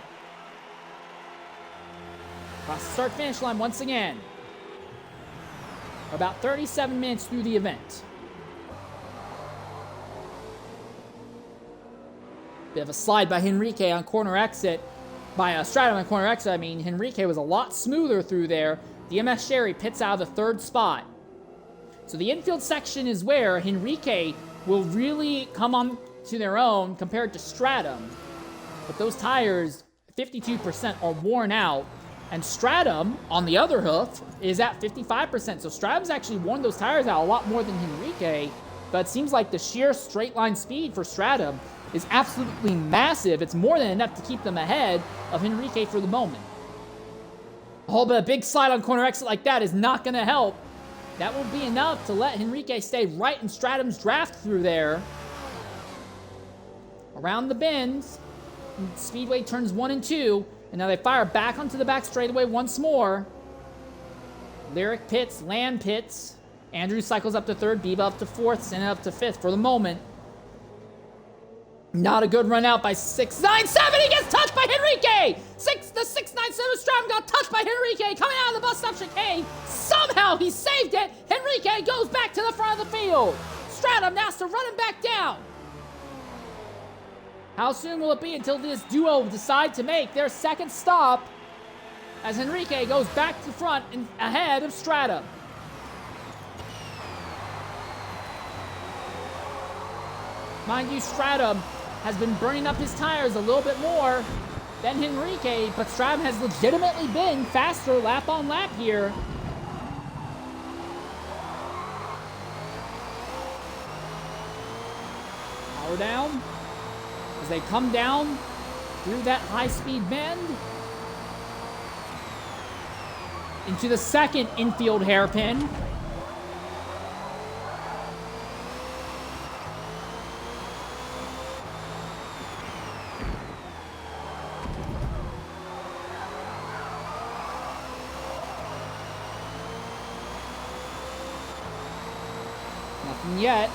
Across the start-finish line once again. About 37 minutes through the event. Bit of a slide by Henrique on corner exit. By Stratum on corner exit, Henrique was a lot smoother through there. The MS Sherry pits out of the third spot. So the infield section is where Henrique will really come on to their own compared to Stratum. But those tires, 52% are worn out. And Stratum, on the other hoof, is at 55%. So Stratum's actually worn those tires out a lot more than Henrique. But it seems like the sheer straight line speed for Stratum is absolutely massive. It's more than enough to keep them ahead of Henrique for the moment. But a big slide on corner exit like that is not going to help. That will be enough to let Henrique stay right in Stratum's draft through there. Around the bends, Speedway turns 1 and 2, and now they fire back onto the back straightaway once more. Lyric pits, Land pits. Andrew cycles up to 3rd, Biba up to 4th, Senna up to 5th for the moment. Not a good run out by 697. He gets touched by Henrique. The 697 Stratum got touched by Henrique coming out of the bus stop chicane. Somehow he saved it. Henrique goes back to the front of the field. Stratum now has to run him back down. How soon will it be until this duo decide to make their second stop as Henrique goes back to front and ahead of Stratum? Mind you, Stratum has been burning up his tires a little bit more than Henrique, but Stratum has legitimately been faster lap on lap here. Power down as they come down through that high-speed bend into the second infield hairpin. Nothing yet.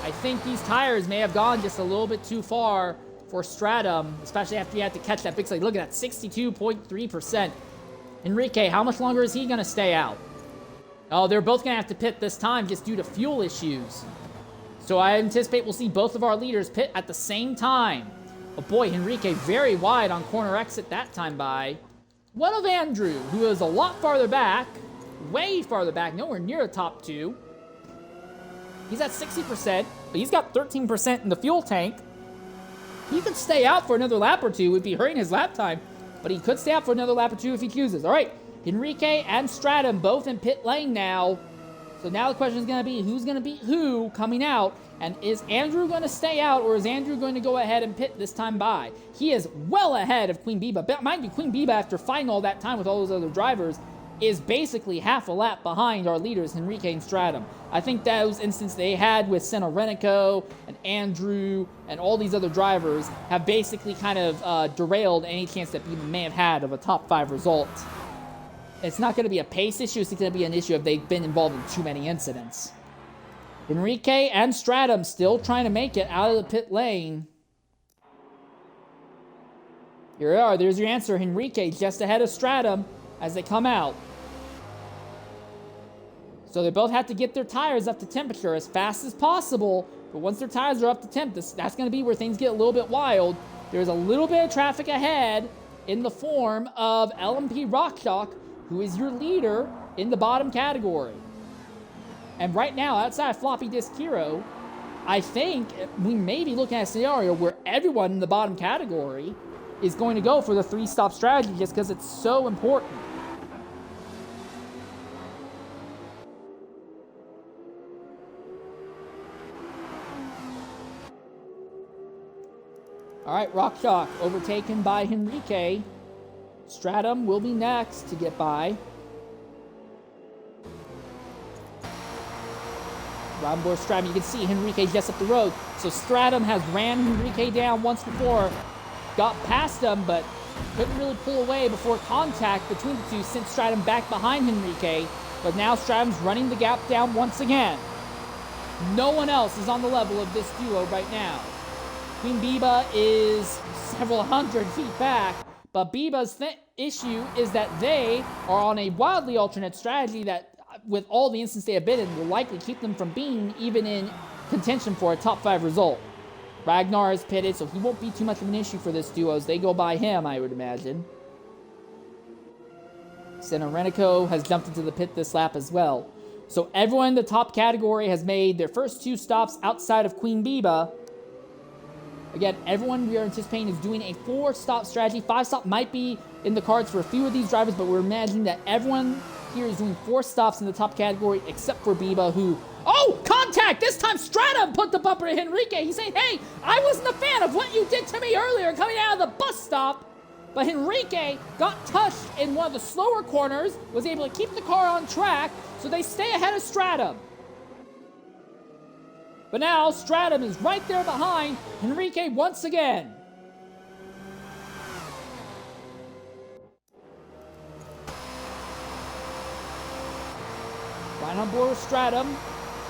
I think these tires may have gone just a little bit too far for Stratum, especially after you had to catch that big slide. Look at that, 62.3%. Henrique, how much longer is he going to stay out? Oh, they're both going to have to pit this time just due to fuel issues. So I anticipate we'll see both of our leaders pit at the same time. Oh boy, Henrique very wide on corner exit that time by. What of Andrew, who is a lot farther back, way farther back, nowhere near the top 2. He's at 60%, but he's got 13% in the fuel tank. He could stay out for another lap or 2. It would be hurting his lap time, but he could stay out for another lap or 2 if he chooses. All right, Henrique and Stratum both in pit lane now. So now the question is going to be who's going to beat who coming out And is Andrew going to stay out, or is Andrew going to go ahead and pit this time by? He is well ahead of Queen Biba. But mind you, Queen Biba, after fighting all that time with all those other drivers, is basically half a lap behind our leaders, Henrique and Stratum. I think those instances they had with Renico and Andrew and all these other drivers have basically kind of derailed any chance that Biba may have had of a top 5 result. It's not going to be a pace issue, it's going to be an issue if they've been involved in too many incidents. Henrique and Stratum still trying to make it out of the pit lane. Here we are, there's your answer. Henrique just ahead of Stratum as they come out. So they both have to get their tires up to temperature as fast as possible. But once their tires are up to temp, that's going to be where things get a little bit wild. There's a little bit of traffic ahead in the form of LMP Rockshock, who is your leader in the bottom category. And right now, outside of Floppy Disk Hero, I think we may be looking at a scenario where everyone in the bottom category is going to go for the 3-stop strategy just because it's so important. All right, Rockshock overtaken by Henrique. Stratum will be next to get by. Roundboard Stratum, you can see Henrique just up the road. So Stratum has ran Henrique down once before, got past him, but couldn't really pull away before contact between the two sent Stratum back behind Henrique. But now Stratum's running the gap down once again. No one else is on the level of this duo right now. Queen Biba is several hundred feet back, but Biba's issue is that they are on a wildly alternate strategy that, with all the instances they have been in, will likely keep them from being even in contention for a top 5 result. Ragnar is pitted, so he won't be too much of an issue for this duo as they go by him, I would imagine. Renico has jumped into the pit this lap as well. So everyone in the top category has made their first 2 stops outside of Queen Biba. Again, everyone we are anticipating is doing a 4-stop strategy. 5-stop might be in the cards for a few of these drivers, but we're imagining that everyone here is doing 4 stops in the top category except for Biba, who... Oh! Contact! This time Stratum put the bumper to Henrique. He's saying, hey, I wasn't a fan of what you did to me earlier coming out of the bus stop. But Henrique got touched in one of the slower corners, was able to keep the car on track, so they stay ahead of Stratum. But now Stratum is right there behind Henrique once again. Right on board with Stratum.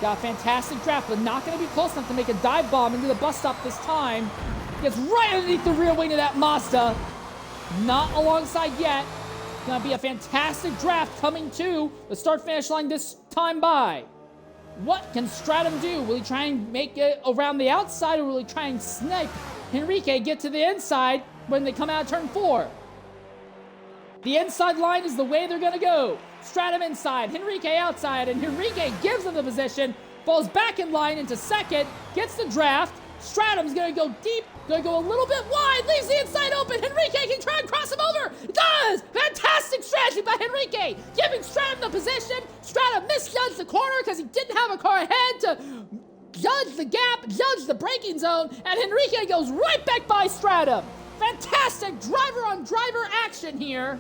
Got a fantastic draft, but not going to be close enough to make a dive bomb into the bus stop this time. Gets right underneath the rear wing of that Mazda. Not alongside yet. Going to be a fantastic draft coming to the start-finish line this time by. What can Stratum do? Will he try and make it around the outside, or will he try and snipe Henrique, get to the inside when they come out of turn 4? The inside line is the way they're going to go. Stratum inside, Henrique outside, and Henrique gives him the position, falls back in line into second, gets the draft. Stratum's going to go deep, going to go a little bit wide, leaves the inside open. Henrique can try and cross him over. It does! Fantastic strategy by Henrique, giving Stratum the position. Stratum misjudged the corner because he didn't have a car ahead to judge the gap, judge the braking zone, and Henrique goes right back by Stratum. Fantastic driver-on-driver action here.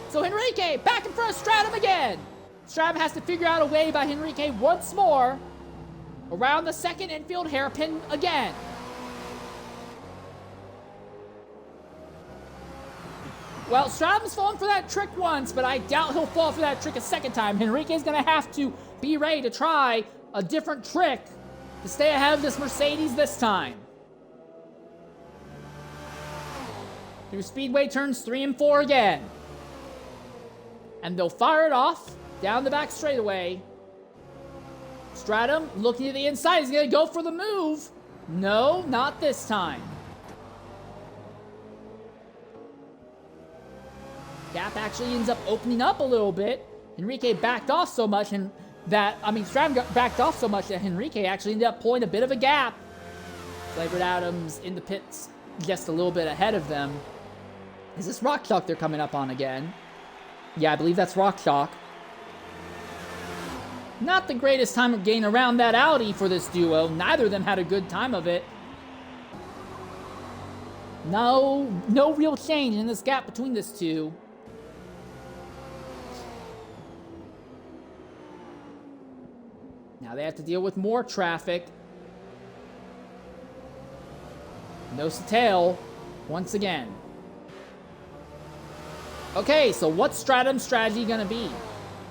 So Henrique back in front of Stratum again. Stratum has to figure out a way by Henrique once more. Around the second infield hairpin again. Well, Stratum's fallen for that trick once, but I doubt he'll fall for that trick a second time. Henrique's going to have to be ready to try a different trick to stay ahead of this Mercedes this time. Through speedway turns 3 and 4 again. And they'll fire it off down the back straightaway. Stratum looking to the inside. He's going to go for the move. No, not this time. Gap actually ends up opening up a little bit. Henrique backed off so much Stratum got backed off so much that Henrique actually ended up pulling a bit of a gap. Flavored Adams in the pits just a little bit ahead of them. Is this Rockshock they're coming up on again? Yeah, I believe that's Rockshock. Not the greatest time of getting around that Audi for this duo. Neither of them had a good time of it. No real change in this gap between these two. Now they have to deal with more traffic. Nose to tail once again. Okay, so what's Stratum's strategy going to be?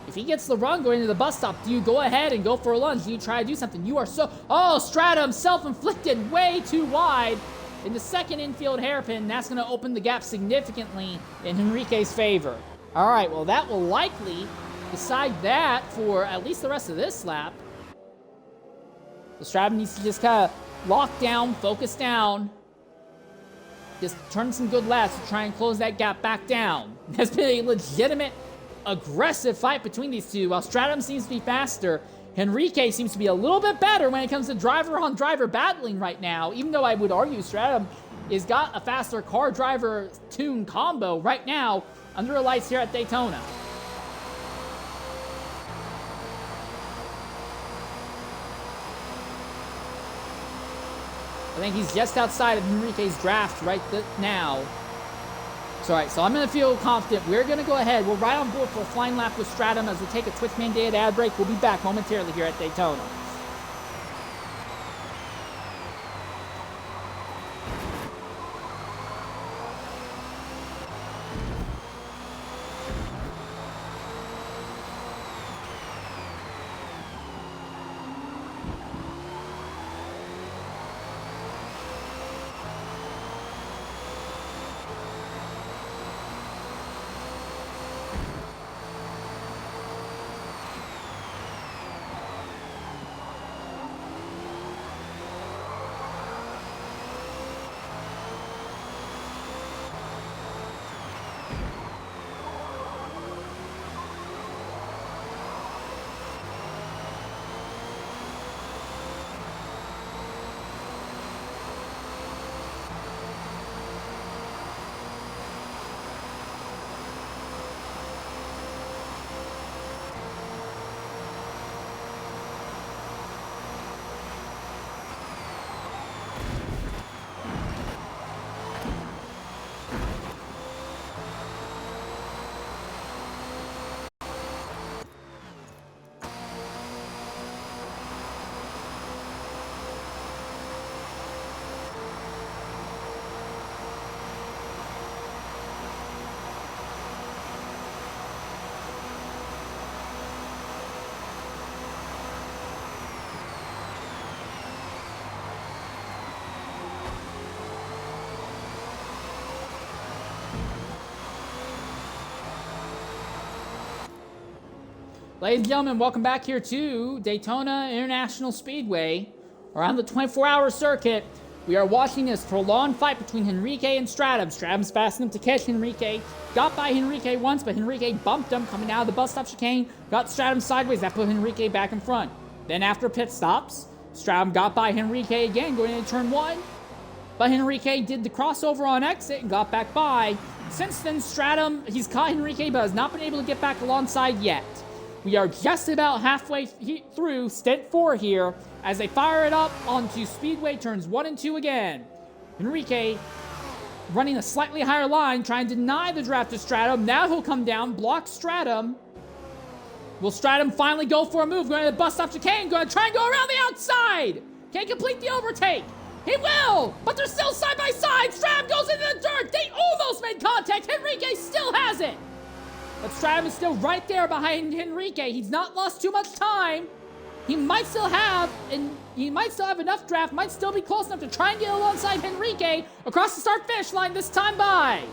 If he gets the run going to the bus stop, do you go ahead and go for a lunge? Do you try to do something? You are so... Oh, Stratum self-inflicted way too wide in the second infield hairpin. That's going to open the gap significantly in Henrique's favor. All right, well, that will likely decide that for at least the rest of this lap. So Stratum needs to just kind of lock down, focus down. Just turn some good laps to try and close that gap back down. There's been a legitimate, aggressive fight between these two. While Stratum seems to be faster, Henrique seems to be a little bit better when it comes to driver-on-driver battling right now, even though I would argue Stratum has got a faster car-driver tune combo right now under the lights here at Daytona. I think he's just outside of Henrique's draft right now. So, all right, so I'm going to feel confident. We're going to go ahead. We're right on board for a flying lap with Stratum as we take a Twitch-mandated ad break. We'll be back momentarily here at Daytona. Ladies and gentlemen, welcome back here to Daytona International Speedway. Around the 24-hour circuit, we are watching this prolonged fight between Henrique and Stratum. Stratum's fast enough to catch Henrique. Got by Henrique once, but Henrique bumped him coming out of the bus stop chicane. Got Stratum sideways. That put Henrique back in front. Then after pit stops, Stratum got by Henrique again going into turn one. But Henrique did the crossover on exit and got back by. Since then, Stratum, he's caught Henrique, but has not been able to get back alongside yet. We are just about halfway through Stint 4 here as they fire it up onto Speedway turns 1 and 2 again. Henrique running a slightly higher line, trying to deny the draft to Stratum. Now he'll come down, block Stratum. Will Stratum finally go for a move? Going to the bus stop chicane, going to try and go around the outside. Can't complete the overtake. He will, but they're still side by side. Stratum goes into the dirt. They almost made contact. Henrique still has it. But Stratum is still right there behind Henrique. He's not lost too much time. He might still have enough draft, might still be close enough to try and get alongside Henrique across the start-finish line this time by.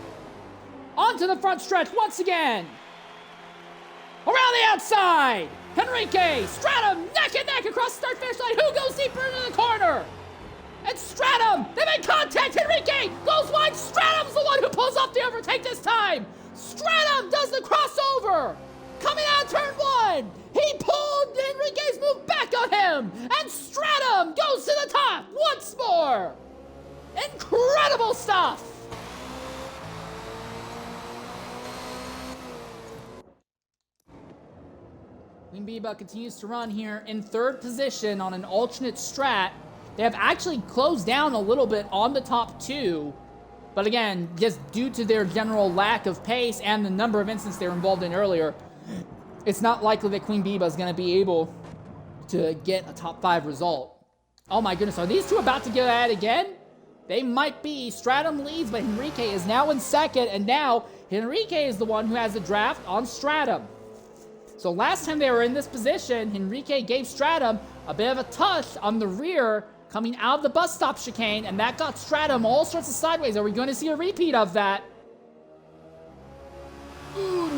Onto the front stretch once again. Around the outside. Henrique, Stratum, neck and neck across the start-finish line. Who goes deeper into the corner? It's Stratum. They make contact. Henrique goes wide. Stratum's the one who pulls off the overtake this time. Stratum does the crossover. Coming out of turn one. He pulled Henrique's move back on him. And Stratum goes to the top once more. Incredible stuff. Queen Biba continues to run here in third position on an alternate strat. They have actually closed down a little bit on the top two, but again, just due to their general lack of pace and the number of instances they were involved in earlier, it's not likely that Queen Biba is going to be able to get a top 5 result. Oh my goodness, are these two about to get at it again? They might be. Stratum leads, but Henrique is now in second, and now Henrique is the one who has the draft on Stratum. So last time they were in this position, Henrique gave Stratum a bit of a touch on the rear coming out of the bus stop chicane, and that got Stratum all sorts of sideways. Are we going to see a repeat of that? Ooh,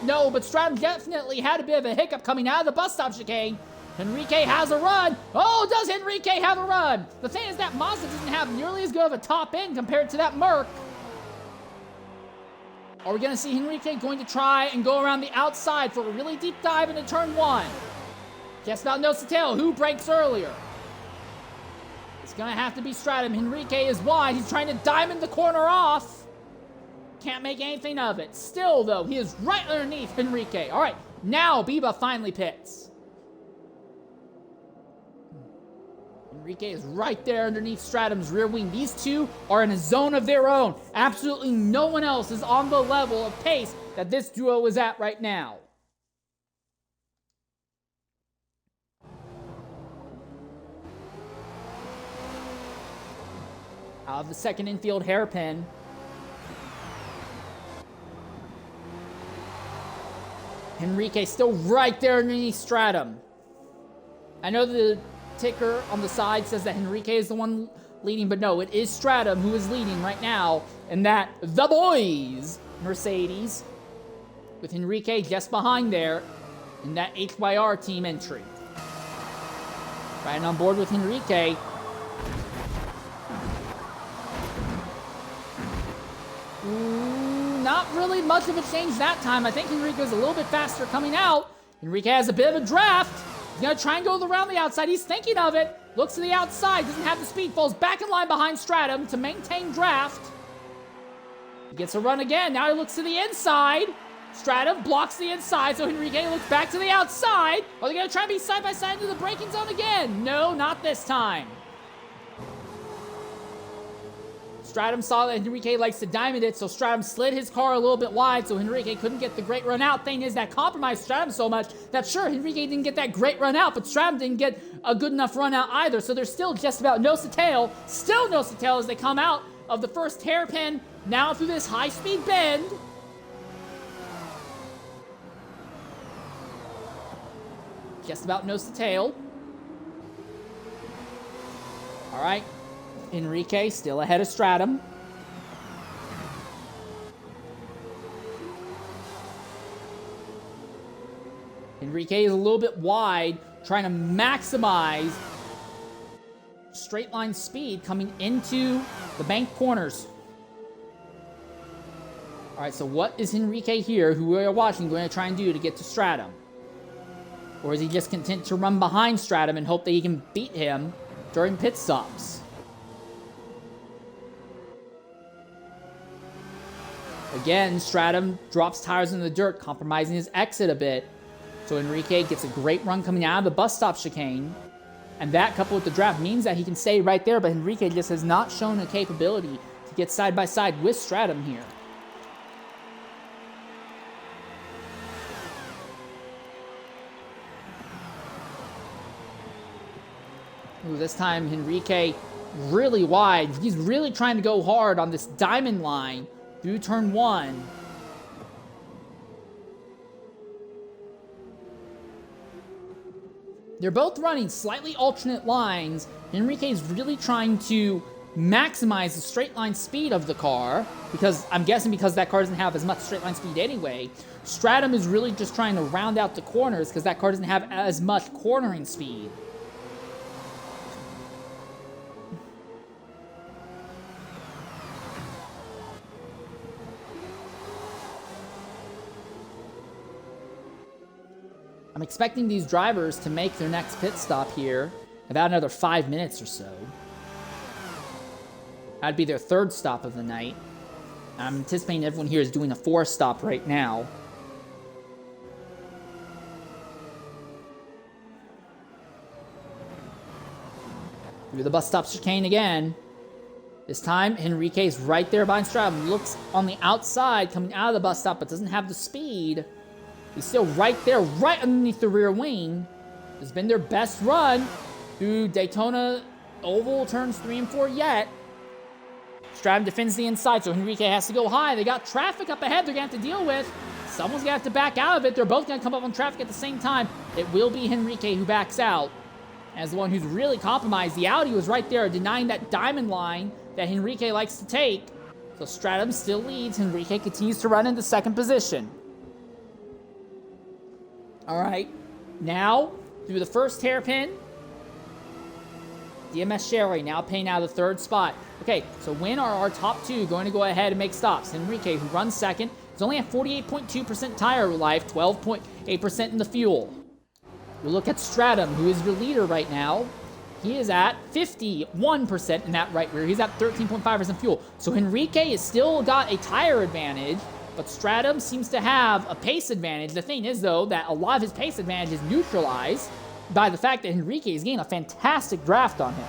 no, but Stratum definitely had a bit of a hiccup coming out of the bus stop chicane. Henrique has a run. Oh, does Henrique have a run? The thing is that Mazda doesn't have nearly as good of a top end compared to that Merc. Are we going to see Henrique going to try and go around the outside for a really deep dive into turn 1? Guess about nose to tail. Who breaks earlier? It's going to have to be Stratum. Henrique is wide. He's trying to diamond the corner off. Can't make anything of it. Still, though, he is right underneath Henrique. All right, now Biba finally pits. Henrique is right there underneath Stratum's rear wing. These two are in a zone of their own. Absolutely no one else is on the level of pace that this duo is at right now. Out of the second infield hairpin. Henrique still right there underneath Stratum. I know the ticker on the side says that Henrique is the one leading, but no, it is Stratum who is leading right now in that The Boys Mercedes, with Henrique just behind there in that HYR team entry. Right on board with Henrique. Not really much of a change that time. I think Henrique is a little bit faster coming out. Henrique has a bit of a draft. He's going to try and go around the outside. He's thinking of it. Looks to the outside. Doesn't have the speed. Falls back in line behind Stratum to maintain draft. He gets a run again. Now he looks to the inside. Stratum blocks the inside, so Henrique looks back to the outside. Are they going to try and be side by side into the braking zone again? No, not this time. Stratum saw that Henrique likes to diamond it, so Stratum slid his car a little bit wide so Henrique couldn't get the great run out. Thing is that compromised Stratum so much that sure, Henrique didn't get that great run out, but Stratum didn't get a good enough run out either, so they're still just about nose to tail. Still nose to tail as they come out of the first hairpin, now through this high-speed bend. Just about nose to tail. All right. Henrique still ahead of Stratum. Henrique is a little bit wide, trying to maximize straight line speed coming into the bank corners. All right, so what is Henrique here, who we are watching, going to try and do to get to Stratum? Or is he just content to run behind Stratum and hope that he can beat him during pit stops? Again, Stratum drops tires in the dirt, compromising his exit a bit. So Henrique gets a great run coming out of the bus stop chicane. And that, coupled with the draft, means that he can stay right there, but Henrique just has not shown a capability to get side by side with Stratum here. Ooh, this time Henrique really wide. He's really trying to go hard on this diamond line through turn 1. They're both running slightly alternate lines. Henrique is really trying to maximize the straight line speed of the car, because I'm guessing because that car doesn't have as much straight line speed anyway. Stratum is really just trying to round out the corners because that car doesn't have as much cornering speed. I'm expecting these drivers to make their next pit stop here in about another 5 minutes or so. That'd be their third stop of the night. I'm anticipating everyone here is doing a 4th stop right now. Through the bus stop chicane again. This time, Henrique's right there behind Stratum. Looks on the outside coming out of the bus stop, but doesn't have the speed. He's still right there, right underneath the rear wing. This has been their best run through Daytona Oval turns 3 and 4 yet. Stratum defends the inside, so Henrique has to go high. They got traffic up ahead they're going to have to deal with. Someone's going to have to back out of it. They're both going to come up on traffic at the same time. It will be Henrique who backs out as the one who's really compromised. The Audi was right there denying that diamond line that Henrique likes to take. So Stratum still leads. Henrique continues to run into second position. All right, now through the first hairpin, DMS Sherry now paying out of the third spot. Okay, so when are our top two going to go ahead and make stops? Henrique, who runs second, is only at 48.2% tire life, 12.8% in the fuel. We look at Stratum, who is your leader right now. He is at 51% in that right rear. He's at 13.5% fuel. So Henrique has still got a tire advantage, but Stratum seems to have a pace advantage. The thing is, though, that a lot of his pace advantage is neutralized by the fact that Henrique is getting a fantastic draft on him.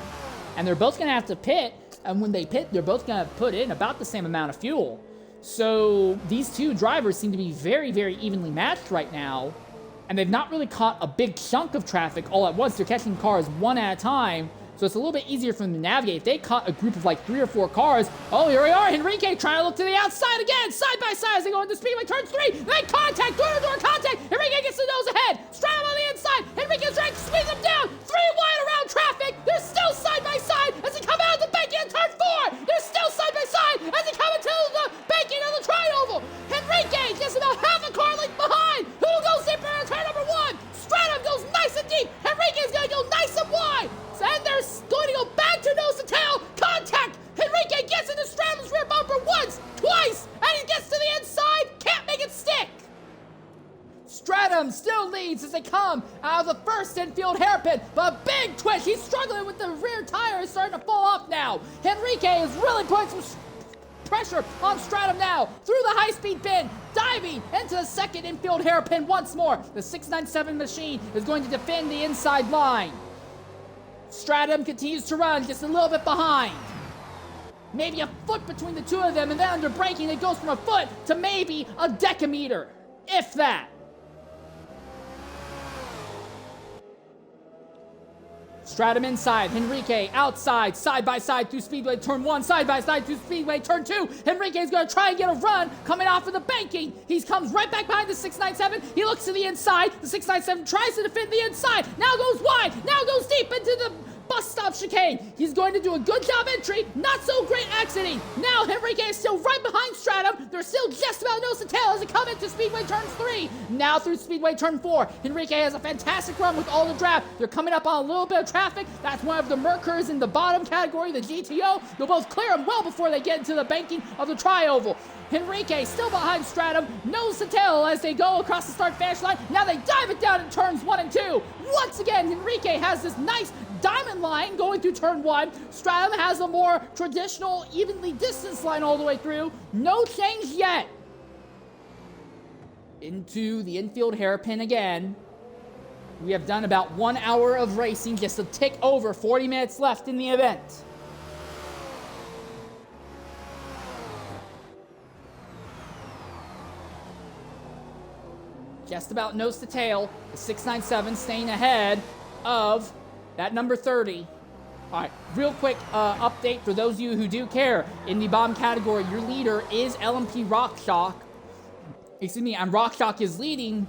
And they're both going to have to pit, and when they pit, they're both going to put in about the same amount of fuel. So these two drivers seem to be very, very evenly matched right now, and they've not really caught a big chunk of traffic all at once. They're catching cars one at a time, so it's a little bit easier for them to navigate. If they caught a group of like 3 or 4 cars, oh, here we are, Henrique trying to look to the outside again, side by side as they go into speedway, turns 3, they contact, door-to-door contact, Henrique gets the nose ahead, Stratum on the inside, Henrique is trying to squeeze them down, 3 wide around traffic, they're still side by side as they come out of the banking in turn 4, they're still side by side as they come into the banking of the tri-oval, Henrique gets about half a car length behind, who goes deeper in turn number 1, Stratum goes nice and deep, Henrique is going to go nice and wide, and they're going to go back to nose to tail. Contact! Henrique gets into Stratum's rear bumper once, twice, and he gets to the inside. Can't make it stick. Stratum still leads as they come out of the first infield hairpin, but a big twitch. He's struggling with the rear tire. It's starting to fall off now. Henrique is really putting some pressure on Stratum now through the high-speed pin, diving into the second infield hairpin once more. The 697 machine is going to defend the inside line. Stratum continues to run just a little bit behind. Maybe a foot between the two of them, and then under braking, it goes from a foot to maybe a decameter, if that. Stratum inside, Henrique outside, side by side through speedway turn 1, side by side through speedway turn 2. Henrique is going to try and get a run coming off of the banking. He comes right back behind the 697. He looks to the inside. The 697 tries to defend the inside. Now goes wide. Now goes deep into the bus stop chicane. He's going to do a good job entry. Not so great exiting. Now Henrique is still right behind Stratum. They're still just about nose to tail as they come into speedway turn 3. Now through speedway turn 4. Henrique has a fantastic run with all the draft. They're coming up on a little bit of traffic. That's one of the Merkers in the bottom category, the GTO. They'll both clear them well before they get into the banking of the tri-oval. Henrique still behind Stratum, nose to tail as they go across the start-finish line. Now they dive it down in turns 1 and 2. Once again, Henrique has this nice diamond line going through turn 1. Stratum has a more traditional, evenly distanced line all the way through. No change yet. Into the infield hairpin again. We have done about 1 hour of racing, just a tick over 40 minutes left in the event. Just about nose to tail, the 697 staying ahead of that number 30. All right, real quick update for those of you who do care. In the bomb category, your leader is LMP RockShock. Excuse me, and RockShock is leading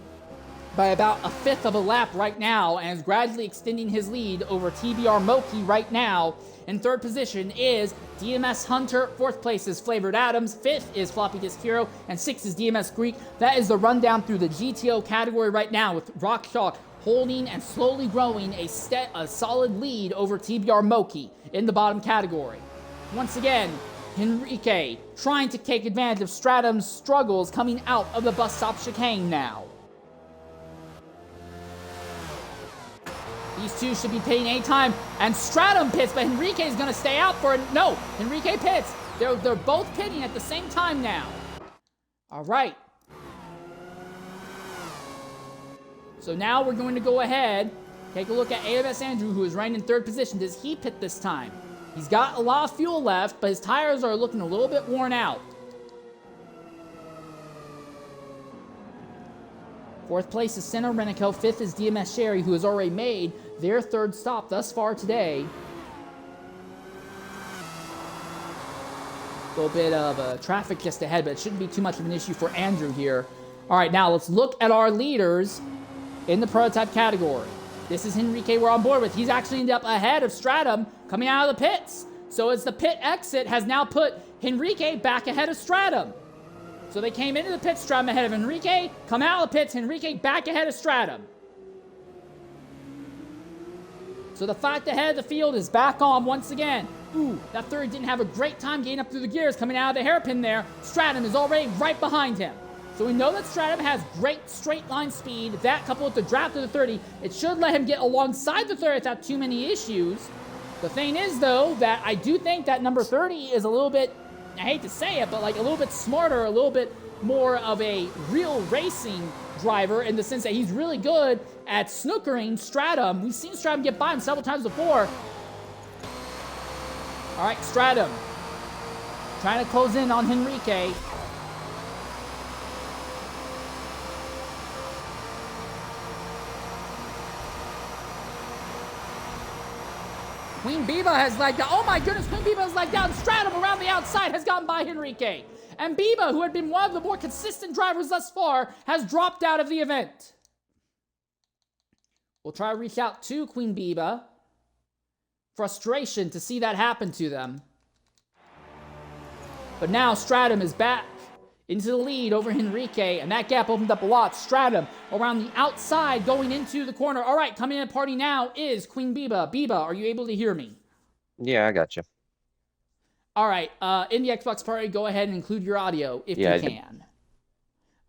by about a fifth of a lap right now and is gradually extending his lead over TBR Moki right now. In third position is DMS Hunter. Fourth place is Flavored Adams. Fifth is Floppy Disk Hero. And sixth is DMS Greek. That is the rundown through the GTO category right now, with RockShock holding and slowly growing a solid lead over TBR Moki in the bottom category. Once again, Henrique trying to take advantage of Stratum's struggles coming out of the bus stop chicane now. These two should be pitting anytime, and Stratum pits, but Henrique is going to stay out for it. No, Henrique pits. They're both pitting at the same time now. All right. So now we're going to go ahead Take a look at AMS Andrew, who is running in third position. Does he pit this time? He's got a lot of fuel left, but his tires are looking a little bit worn out. Fourth place is Senna Renico. Fifth is DMS Sherry, who has already made their third stop thus far today. A little bit of traffic just ahead, but it shouldn't be too much of an issue for Andrew here. All right, now let's look at our leaders in the prototype category. This is Henrique we're on board with. He's actually ended up ahead of Stratum coming out of the pits. So as the pit exit has now put Henrique back ahead of Stratum. So they came into the pit, Stratum ahead of Henrique, come out of the pits, Henrique back ahead of Stratum. So the fight ahead of the field is back on once again. Ooh, that third didn't have a great time getting up through the gears coming out of the hairpin there. Stratum is already right behind him. So we know that Stratum has great straight line speed. That coupled with the draft of the 30, it should let him get alongside the 30 without too many issues. The thing is, though, that I do think that number 30 is a little bit, I hate to say it, but like a little bit smarter, a little bit more of a real racing driver in the sense that he's really good at snookering Stratum. We've seen Stratum get by him several times before. All right, Stratum trying to close in on Henrique. Queen Biba has lagged out. Oh my goodness, Queen Biba has lagged out. Stratum around the outside has gotten by Henrique. And Biba, who had been one of the more consistent drivers thus far, has dropped out of the event. We'll try to reach out to Queen Biba. Frustration to see that happen to them. But now Stratum is back into the lead over Henrique, and that gap opened up a lot. Stratum around the outside going into the corner. All right, coming in at party now is Queen Biba. Biba, are you able to hear me? Yeah, I got you. All right, in the Xbox party, go ahead and include your audio if you can.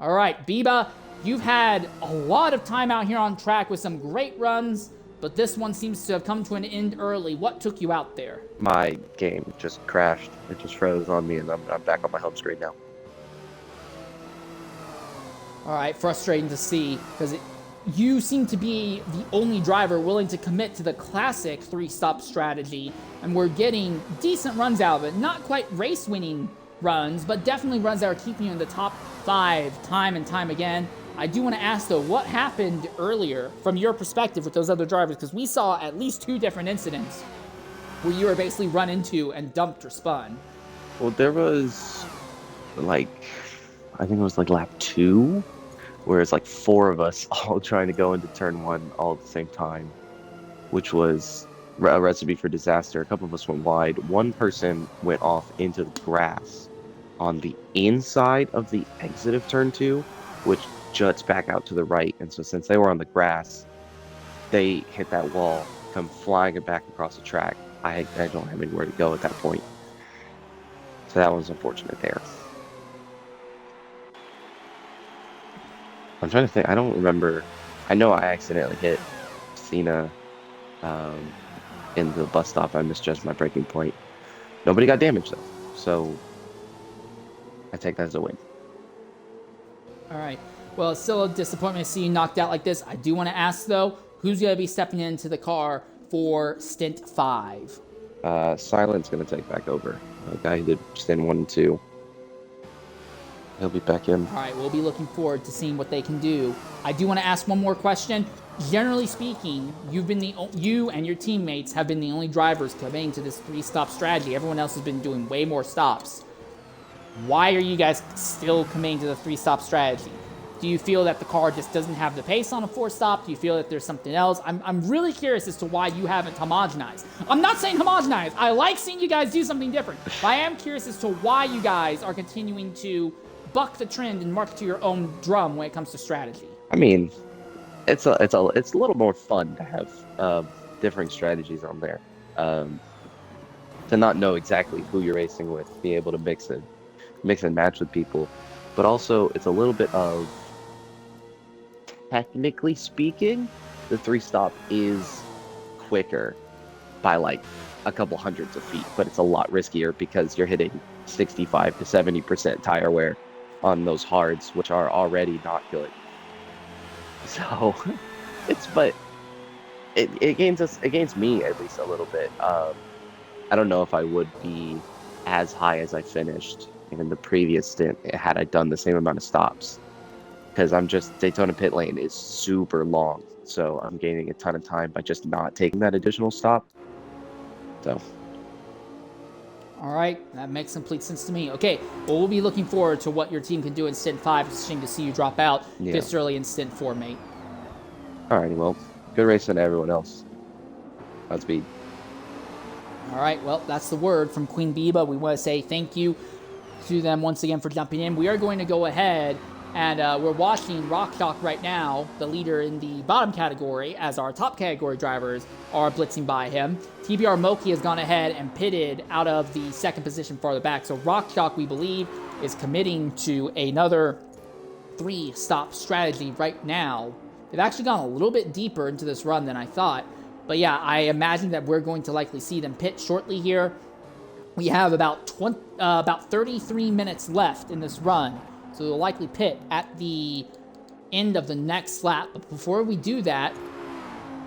All right, Biba, you've had a lot of time out here on track with some great runs, but this one seems to have come to an end early. What took you out there? My game just crashed. It just froze on me, and I'm back on my home screen now. All right, frustrating to see, because you seem to be the only driver willing to commit to the classic three-stop strategy, and we're getting decent runs out of it. Not quite race-winning runs, but definitely runs that are keeping you in the top 5 time and time again. I do want to ask, though, what happened earlier from your perspective with those other drivers? Because we saw at least 2 different incidents where you were basically run into and dumped or spun. Well, there was, like, I think it was like lap 2, where it's like 4 of us all trying to go into turn 1 all at the same time, which was a recipe for disaster. A couple of us went wide. One person went off into the grass on the inside of the exit of turn 2, which juts back out to the right. And so since they were on the grass, they hit that wall, come flying it back across the track. I don't have anywhere to go at that point. So that was unfortunate there. I'm trying to think. I don't remember. I know I accidentally hit Cena in the bus stop. I misjudged my braking point. Nobody got damaged, though. So I take that as a win. All right. Well, it's still a disappointment to see you knocked out like this. I do want to ask, though, who's going to be stepping into the car for Stint 5? Silent's going to take back over. The guy who did Stint 1 and 2. He'll be back in. All right, we'll be looking forward to seeing what they can do. I do want to ask one more question. Generally speaking, you and your teammates have been the only drivers committing to this 3-stop strategy. Everyone else has been doing way more stops. Why are you guys still committing to the 3-stop strategy? Do you feel that the car just doesn't have the pace on a 4-stop? Do you feel that there's something else? I'm really curious as to why you haven't homogenized. I'm not saying homogenized. I like seeing you guys do something different. But I am curious as to why you guys are continuing to buck the trend and march to your own drum when it comes to strategy. I mean, it's a little more fun to have differing strategies on there. To not know exactly who you're racing with, be able to mix and match with people, but also it's a little bit of, technically speaking, the 3-stop is quicker by like a couple hundreds of feet, but it's a lot riskier because you're hitting 65 to 70% tire wear on those hards, which are already not good. So but it gains me at least a little bit. I don't know if I would be as high as I finished in the previous stint had I done the same amount of stops. Because I'm just Daytona pit lane is super long, so I'm gaining a ton of time by just not taking that additional stop. So, All right, that makes complete sense to me. Okay, well, we'll be looking forward to what your team can do in Stint 5. It's a shame to see you drop out this early in Stint 4, mate. Alrighty, well, good racing to everyone else. Godspeed. All right, well, that's the word from Queen Biba. We want to say thank you to them once again for jumping in. We are going to go ahead and we're watching Rock Shock right now, the leader in the bottom category, as our top category drivers are blitzing by him. TBR Moki has gone ahead and pitted out of the second position farther back. So Rock Shock, we believe, is committing to another 3-stop strategy right now. They've actually gone a little bit deeper into this run than I thought. But yeah, I imagine that we're going to likely see them pit shortly here. We have about 33 minutes left in this run. So they'll likely pit at the end of the next lap. But before we do that,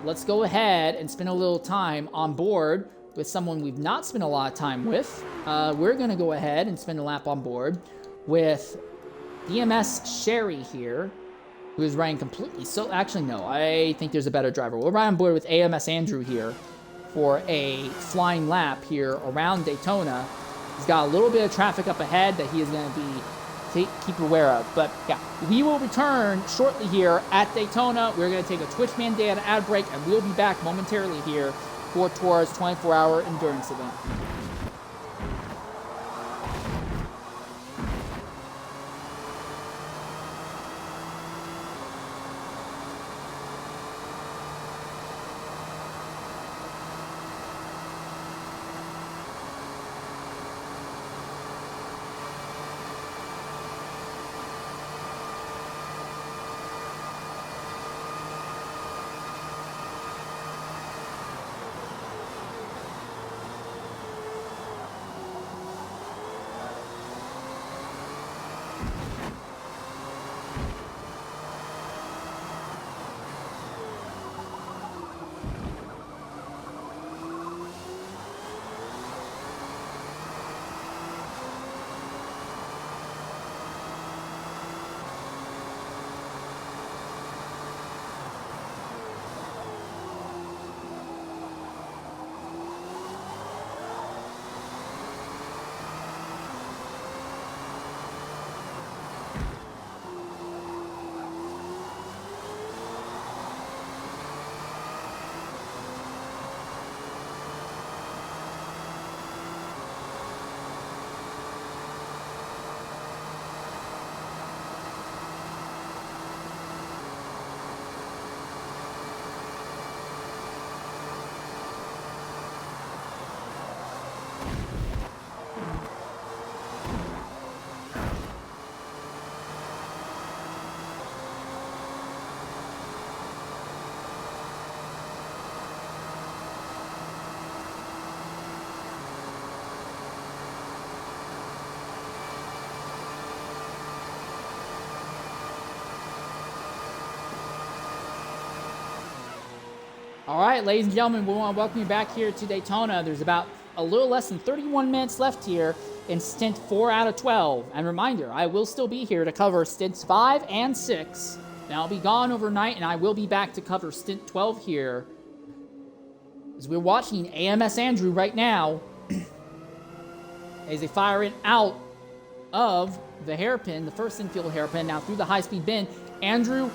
let's go ahead and spend a little time on board with someone we've not spent a lot of time with. We're going to go ahead and spend a lap on board with DMS Sherry here, who is riding completely. So actually, no, I think there's a better driver. We'll ride on board with AMS Andrew here for a flying lap here around Daytona. He's got a little bit of traffic up ahead that he is going to be keep aware of. But yeah, we will return shortly here at Daytona. We're going to take a Twitch Man Day and ad break, and we'll be back momentarily here for TORA's 24-hour endurance event. All right, ladies and gentlemen, we want to welcome you back here to Daytona. There's about a little less than 31 minutes left here in Stint 4 out of 12. And reminder, I will still be here to cover Stints 5 and 6. And I'll be gone overnight, and I will be back to cover Stint 12 here. As we're watching AMS Andrew right now, as they fire it out of the hairpin, the first infield hairpin, now through the high-speed bend. Andrew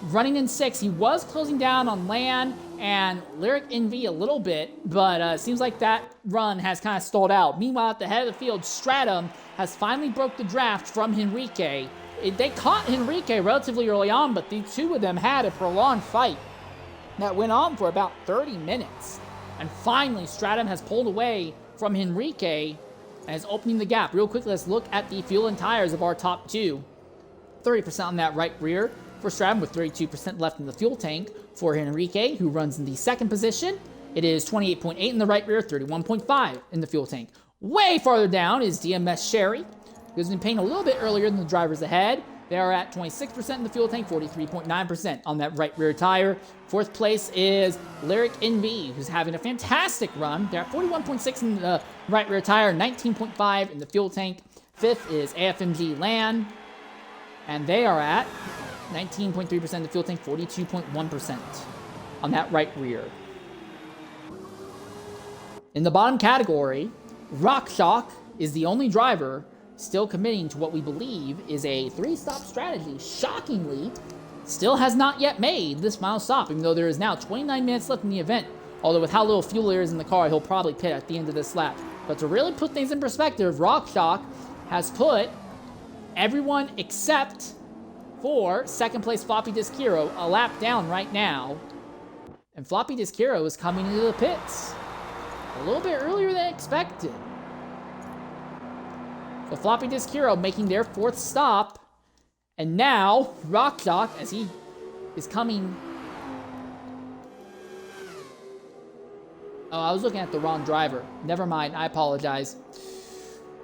running in 6. He was closing down on Land and Lyric Envy a little bit, but it seems like that run has kind of stalled out. Meanwhile, at the head of the field, Stratum has finally broke the draft from Henrique. They caught Henrique relatively early on, but the two of them had a prolonged fight that went on for about 30 minutes. And finally, Stratum has pulled away from Henrique and is opening the gap. Real quickly, let's look at the fuel and tires of our top two. 30% on that right rear for Stratum, with 32% left in the fuel tank. For Henrique, who runs in the second position, it is 28.8 in the right rear, 31.5 in the fuel tank. Way farther down is DMS Sherry, who's been paying a little bit earlier than the drivers ahead. They are at 26% in the fuel tank, 43.9% on that right rear tire. Fourth place is Lyric NV, who's having a fantastic run. They're at 41.6 in the right rear tire, 19.5 in the fuel tank. Fifth is AFMG Land, and they are at 19.3% in the fuel tank, 42.1% on that right rear. In the bottom category, RockShock is the only driver still committing to what we believe is a 3-stop strategy. Shockingly, still has not yet made this final stop, even though there is now 29 minutes left in the event. Although with how little fuel there is in the car, he'll probably pit at the end of this lap. But to really put things in perspective, RockShock has put everyone except for second place Floppy Disk Hero a lap down right now. And Floppy Disk Hero is coming into the pits a little bit earlier than expected. So Floppy Disk Hero making their 4th stop. And now, RockShock, as he is coming... Oh, I was looking at the wrong driver. Never mind, I apologize.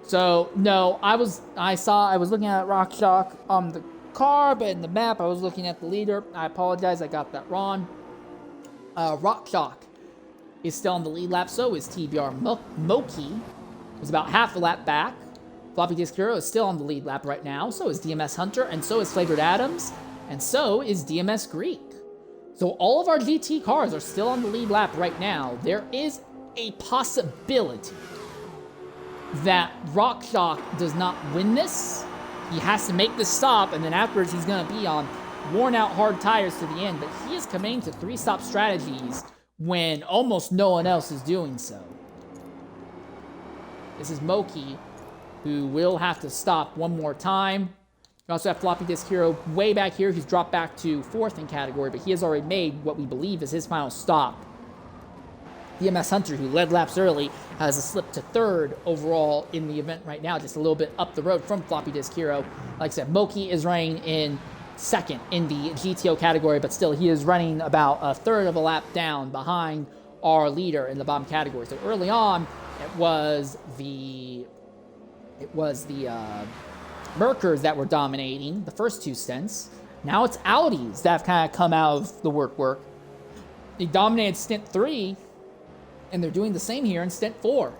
So, no, I was looking at RockShock on the car, but in the map, I was looking at the leader. I apologize, I got that wrong. RockShock is still on the lead lap, so is TBR Moki, who's about half a lap back. Floppy Disk Hero is still on the lead lap right now, so is DMS Hunter, and so is Flavored Adams, and so is DMS Greek. So all of our GT cars are still on the lead lap right now. There is a possibility that RockShock does not win this. He has to make this stop, and then afterwards he's going to be on worn out hard tires to the end, but he is committing to 3-stop strategies when almost no one else is doing so. This is Moki, who will have to stop one more time. We also have Floppy Disk Hero way back here, who's dropped back to 4th in category, but he has already made what we believe is his final stop. DMS Hunter, who led laps early, has a slip to 3rd overall in the event right now, just a little bit up the road from Floppy Disk Hero. Like I said, Moki is running in 2nd in the GTO category, but still he is running about a 1/3 of a lap down behind our leader in the bottom category. So early on, it was the Merkers that were dominating the first 2 stints. Now it's Audis that have kind of come out of the work. They dominated stint 3, and they're doing the same here in stint 4.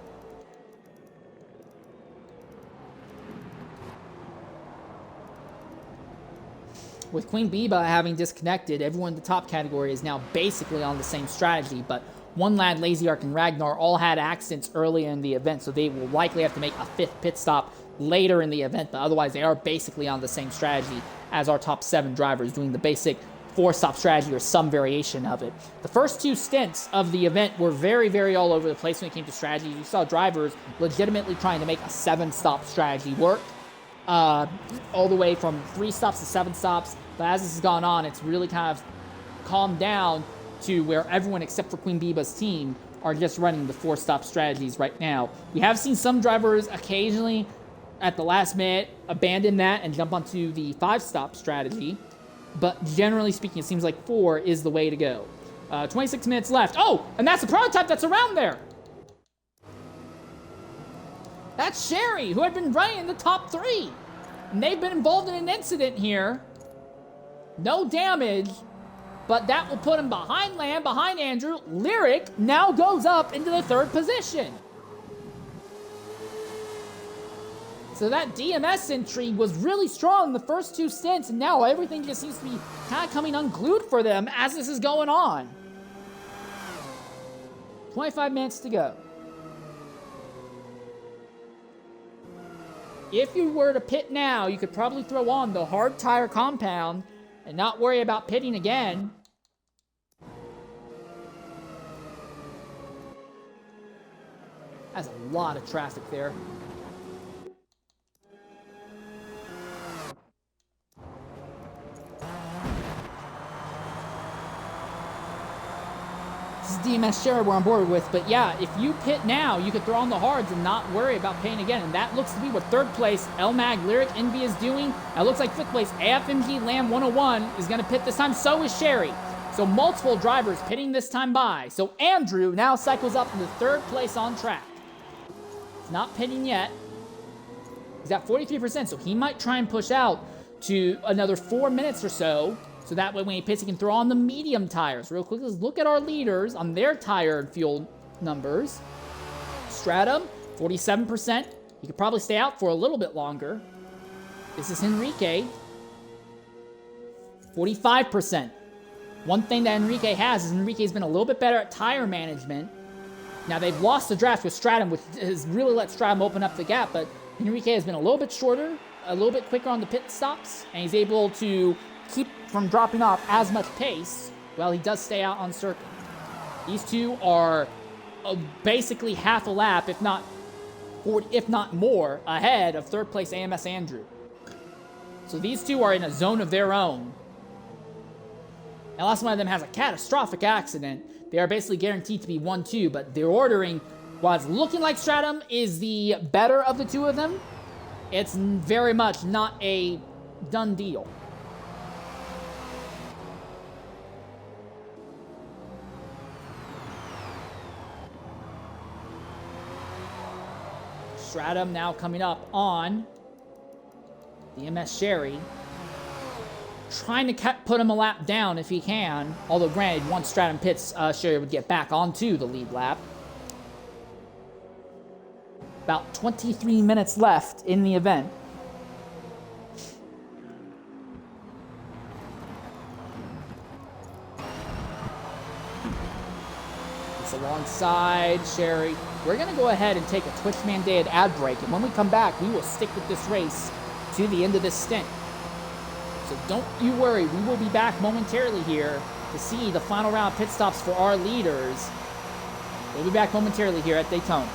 With Queen Biba having disconnected, everyone in the top category is now basically on the same strategy, but One Lad, Lazy Ark, and Ragnar all had accidents early in the event, so they will likely have to make a 5th pit stop later in the event, but otherwise they are basically on the same strategy as our top 7 drivers, doing the basic 4-stop strategy or some variation of it. The first 2 stints of the event were very, very all over the place when it came to strategy. You saw drivers legitimately trying to make a 7-stop strategy work, all the way from 3 stops to 7 stops, but as this has gone on, it's really kind of calmed down to where everyone except for Queen Biba's team are just running the 4-stop strategies right now. We have seen some drivers occasionally at the last minute abandon that and jump onto the 5-stop strategy, but generally speaking, it seems like 4 is the way to go. 26 minutes left. Oh, and that's the prototype that's around there. That's Sherry, who had been running in the top 3. And they've been involved in an incident here. No damage, but that will put him behind Lamb, behind Andrew. Lyric now goes up into the 3rd position. So that DMS entry was really strong in the first 2 stints, and now everything just seems to be kind of coming unglued for them as this is going on. 25 minutes to go. If you were to pit now, you could probably throw on the hard tire compound and not worry about pitting again. That's a lot of traffic there. This is DMS Share we're on board with, but yeah, if you pit now, you could throw on the hards and not worry about pitting again, and that looks to be what 3rd place LMAG Lyric Envy is doing. It looks like 5th place AFMG Lamb 101 is going to pit this time, so is Sherry. So multiple drivers pitting this time by. So Andrew now cycles up into 3rd place on track. He's not pitting yet. He's at 43%, so he might try and push out to another 4 minutes or so. So that way when he pits, he can throw on the medium tires. Real quick, let's look at our leaders on their tire and fuel numbers. Stratum, 47%. He could probably stay out for a little bit longer. This is Enrique, 45%. One thing that Enrique has is Enrique's been a little bit better at tire management. Now, they've lost the draft with Stratum, which has really let Stratum open up the gap, but Enrique has been a little bit shorter, a little bit quicker on the pit stops, and he's able to keep from dropping off as much pace while he does stay out on circuit. These two are basically half a lap, if not more, ahead of third place AMS Andrew. So these two are in a zone of their own. Unless one of them has a catastrophic accident, they are basically guaranteed to be 1-2, but their ordering, while it's looking like Stratum is the better of the two of them, it's very much not a done deal. Stratum now coming up on the MS Sherry. Trying to put him a lap down if he can. Although granted, once Stratum pits, Sherry would get back onto the lead lap. About 23 minutes left in the event. It's alongside Sherry. We're going to go ahead and take a Twitch-mandated ad break, and when we come back, we will stick with this race to the end of this stint. So don't you worry, we will be back momentarily here to see the final round pit stops for our leaders. We'll be back momentarily here at Daytona.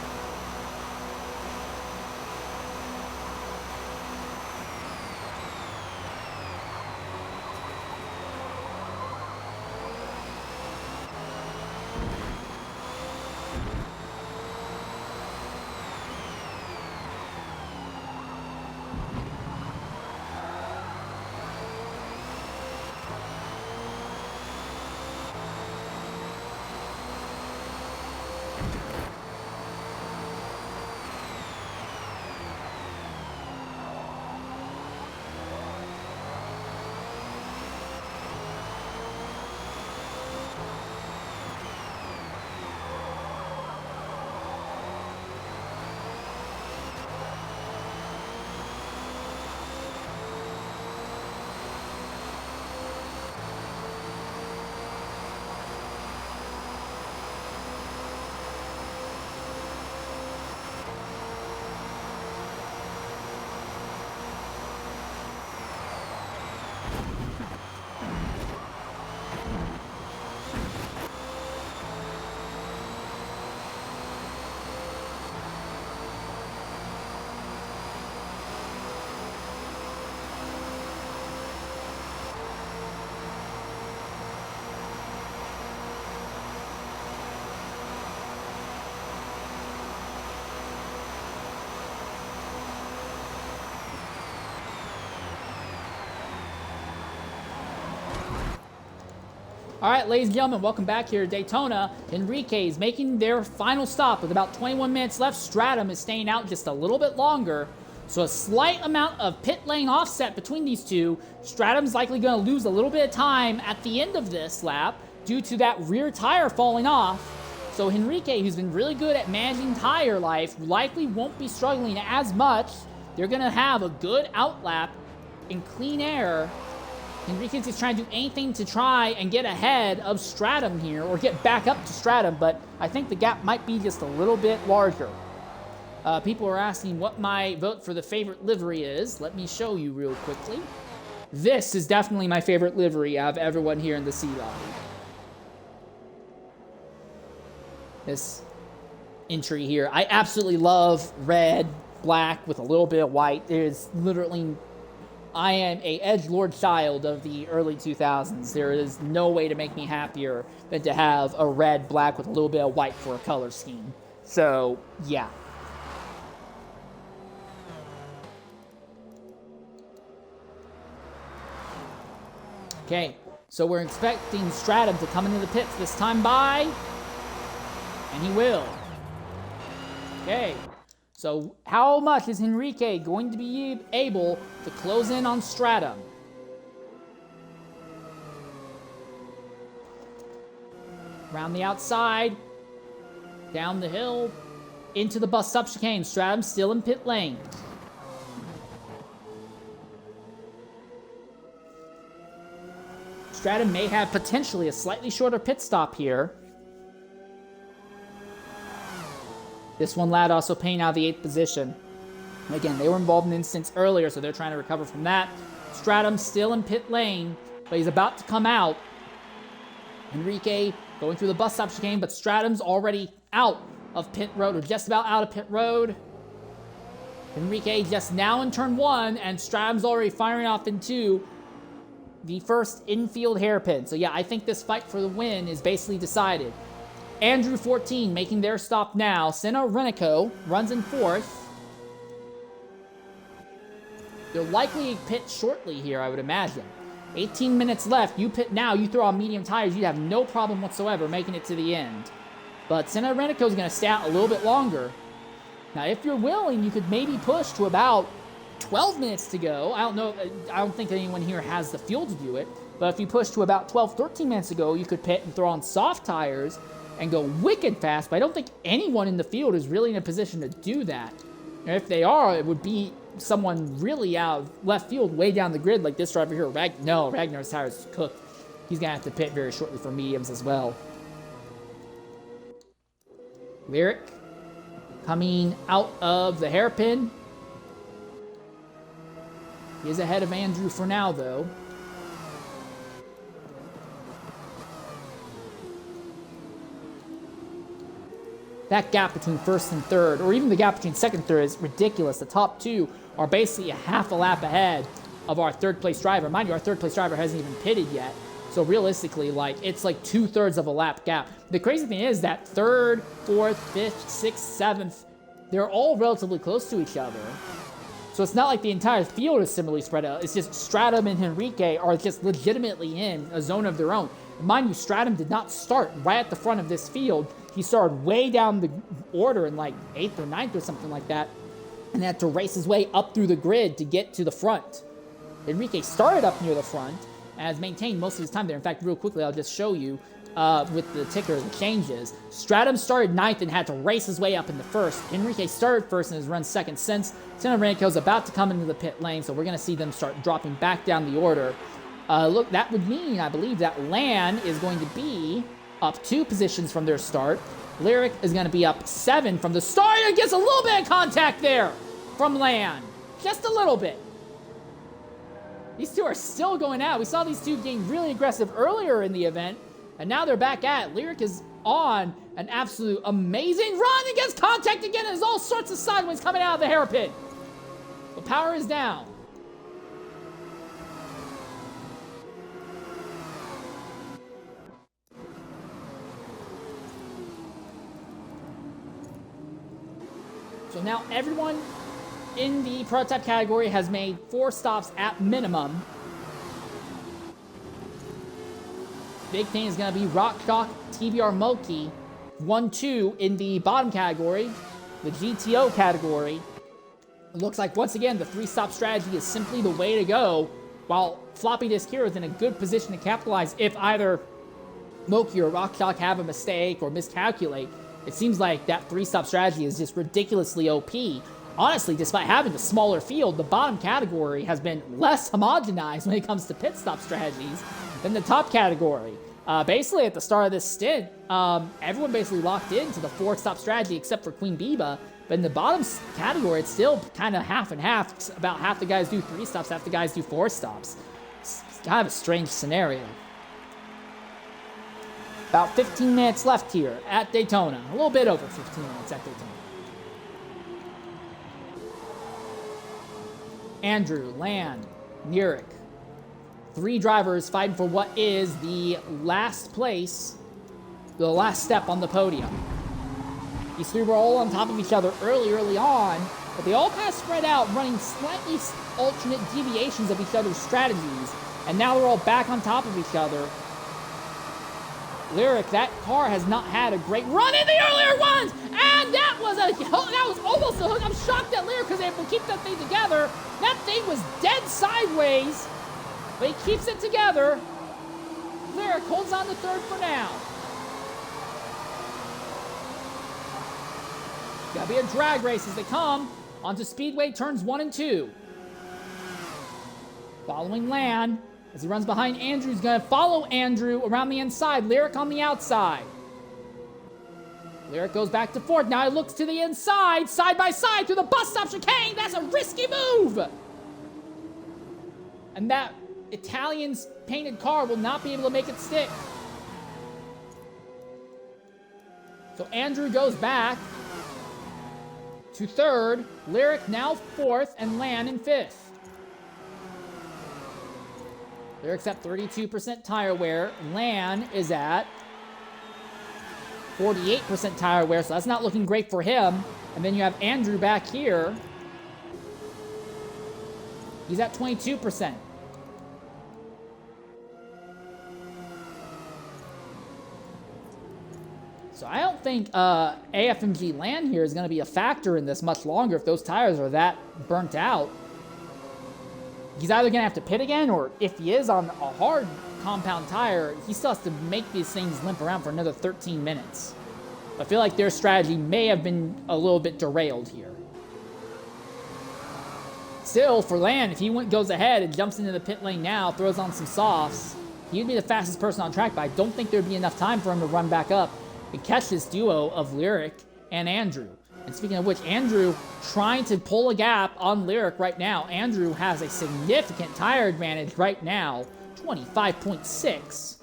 All right, ladies and gentlemen, welcome back here to Daytona. Enrique's making their final stop with about 21 minutes left. Stratum is staying out just a little bit longer. So a slight amount of pit lane offset between these two. Stratum's likely going to lose a little bit of time at the end of this lap due to that rear tire falling off. So Enrique, who's been really good at managing tire life, likely won't be struggling as much. They're going to have a good outlap in clean air. Enriquez is trying to do anything to try and get ahead of Stratum here, or get back up to Stratum, but I think the gap might be just a little bit larger. People are asking what my vote for the favorite livery is. Let me show you real quickly. This is definitely my favorite livery out of everyone here in the C lobby. This entry here. I absolutely love red, black with a little bit of white. It is literally... I am a edgelord child of the early 2000s. There is no way to make me happier than to have a red, black with a little bit of white for a color scheme. So, yeah. Okay, so we're expecting Stratum to come into the pits this time by, and he will. Okay, So how much is Enrique going to be able to close in on Stratum? Around the outside, down the hill, into the bus stop chicane. Stratum still in pit lane. Stratum may have potentially a slightly shorter pit stop here. This one lad also paying out of the 8th position. Again, they were involved in incidents earlier, so they're trying to recover from that. Stratum still in pit lane, but he's about to come out. Enrique going through the bus stop chicane, but Stratum's already out of pit road, or just about out of pit road. Enrique just now in turn 1, and Stratum's already firing off into the first infield hairpin. So yeah, I think this fight for the win is basically decided. Andrew 14 making their stop now. Senna Renico runs in 4th. They'll likely pit shortly here, I would imagine. 18 minutes left. You pit now, you throw on medium tires, you'd have no problem whatsoever making it to the end. But Senna Renico is going to stay out a little bit longer. Now, if you're willing, you could maybe push to about 12 minutes to go. I don't think anyone here has the fuel to do it. But if you push to about 12, 13 minutes to go, you could pit and throw on soft tires and go wicked fast. But I don't think anyone in the field is really in a position to do that. And if they are, it would be someone really out of left field, way down the grid, like this driver here. Ragnar's tires cooked. He's going to have to pit very shortly for mediums as well. Lyric coming out of the hairpin. He is ahead of Andrew for now, though. That gap between 1st and 3rd, or even the gap between 2nd and 3rd, is ridiculous. The top 2 are basically a half a lap ahead of our 3rd place driver. Mind you, our 3rd place driver hasn't even pitted yet. So realistically, it's like 2/3 of a lap gap. The crazy thing is that 3rd, 4th, 5th, 6th, 7th, they're all relatively close to each other. So it's not like the entire field is similarly spread out. It's just Stratum and Enrique are just legitimately in a zone of their own. And mind you, Stratum did not start right at the front of this field. He started way down the order in 8th or 9th or something like that, and had to race his way up through the grid to get to the front. Enrique started up near the front and has maintained most of his time there. In fact, real quickly, I'll just show you with the ticker, the changes. Stratum started 9th and had to race his way up in the 1st. Enrique started 1st and has run 2nd since. Senna Renico's about to come into the pit lane, so we're going to see them start dropping back down the order. Look, that would mean, I believe, that Lan is going to be up 2 positions from their start. Lyric is going to be up 7 from the start, and gets a little bit of contact there from Lan. Just a little bit. These two are still going out. We saw these two getting really aggressive earlier in the event, and now they're back at it. Lyric is on an absolute amazing run and gets contact again, and there's all sorts of sideways coming out of the hairpin. The power is down. So now everyone in the prototype category has made 4 stops at minimum. Big thing is going to be Rock Shock, TBR Moki, 1-2 in the bottom category, the GTO category. It looks like, once again, the 3-stop strategy is simply the way to go, while Floppy Disk Hero is in a good position to capitalize if either Moki or Rock Shock have a mistake or miscalculate. It seems like that 3-stop strategy is just ridiculously OP. Honestly, despite having a smaller field, the bottom category has been less homogenized when it comes to pit stop strategies than the top category. Basically, at the start of this stint, everyone basically locked into the 4-stop strategy except for Queen Biba. But in the bottom category, it's still kind of half and half. About half the guys do 3 stops, half the guys do 4 stops. It's kind of a strange scenario. About 15 minutes left here at Daytona. A little bit over 15 minutes at Daytona. Andrew, Lan, Nurick. 3 drivers fighting for what is the last place, the last step on the podium. These 3 were all on top of each other early on, but they all kind of spread out, running slightly alternate deviations of each other's strategies, and now they're all back on top of each other. Lyric, that car has not had a great run in the earlier ones, and that was almost a hook. I'm shocked that Lyric was able to keep that thing together. That thing was dead sideways, but he keeps it together. Lyric holds on to third for now. Gotta be a drag race as they come onto Speedway turns 1 and 2. Following Lan. As he runs behind Andrew, he's going to follow Andrew around the inside. Lyric on the outside. Lyric goes back to fourth. Now he looks to the inside, side by side through the bus stop chicane. That's a risky move. And that Italian painted car will not be able to make it stick. So Andrew goes back to third. Lyric now fourth, and Lan in fifth. Lyric's at 32% tire wear. Lan is at 48% tire wear, so that's not looking great for him. And then you have Andrew back here. He's at 22%. So I don't think AFMG Lan here is going to be a factor in this much longer if those tires are that burnt out. He's either going to have to pit again, or if he is on a hard compound tire, he still has to make these things limp around for another 13 minutes. I feel like their strategy may have been a little bit derailed here. Still, for Lan, if he goes ahead and jumps into the pit lane now, throws on some softs, he'd be the fastest person on track, but I don't think there'd be enough time for him to run back up and catch this duo of Lyric and Andrew. And speaking of which, Andrew trying to pull a gap on Lyric right now. Andrew has a significant tire advantage right now, 25.6,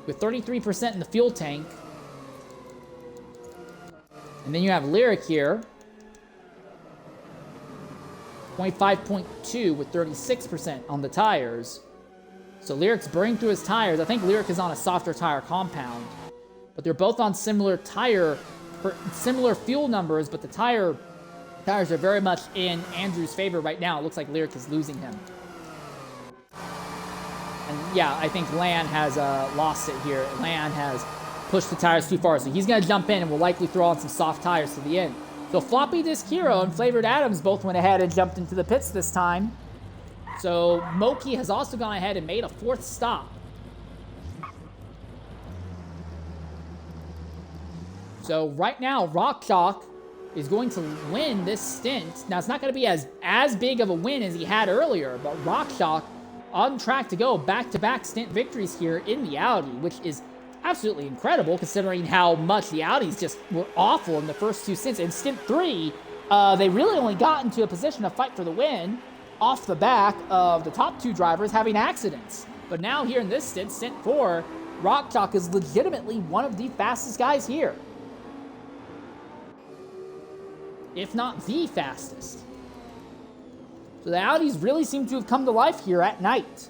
with 33% in the fuel tank. And then you have Lyric here, 25.2 with 36% on the tires. So Lyric's burning through his tires. I think Lyric is on a softer tire compound, but they're both on similar fuel numbers, but the tires are very much in Andrew's favor right now. It looks like Lyric is losing him. And yeah, I think Lan has lost it here. Lan has pushed the tires too far, so he's going to jump in and will likely throw on some soft tires to the end. So Floppy Disc Hero and Flavored Adams both went ahead and jumped into the pits this time. So Moki has also gone ahead and made a fourth stop. So right now, Rock Chalk is going to win this stint. Now, it's not going to be as big of a win as he had earlier, but Rock Chalk on track to go back-to-back stint victories here in the Audi, which is absolutely incredible considering how much the Audis just were awful in the first two stints. In stint 3, they really only got into a position to fight for the win off the back of the top two drivers having accidents. But now here in this stint, stint 4, Rock Chalk is legitimately one of the fastest guys here, if not the fastest. So the Audis really seem to have come to life here at night.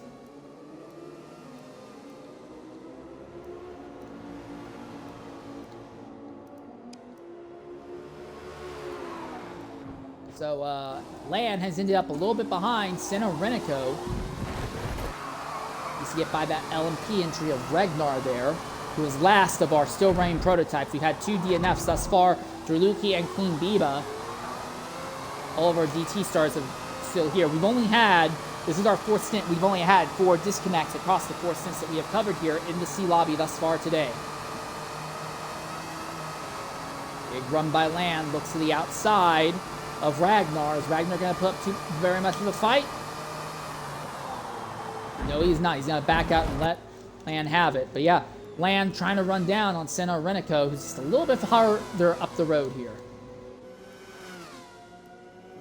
So Lan has ended up a little bit behind Senna Renico. Needs to get by that LMP entry of Ragnar there, who is last of our still running prototypes. We've had 2 DNFs thus far, Druluki and Queen Biba. All of our DT stars are still here. We've only had, this is our 4th stint, we've only had 4 disconnects across the 4 stints that we have covered here in the C lobby thus far today. Big run by Lan, looks to the outside of Ragnar. Is Ragnar going to put up very much of a fight? No, he's not. He's going to back out and let Lan have it. But yeah, Lan trying to run down on Senna Renico, who's just a little bit farther up the road here.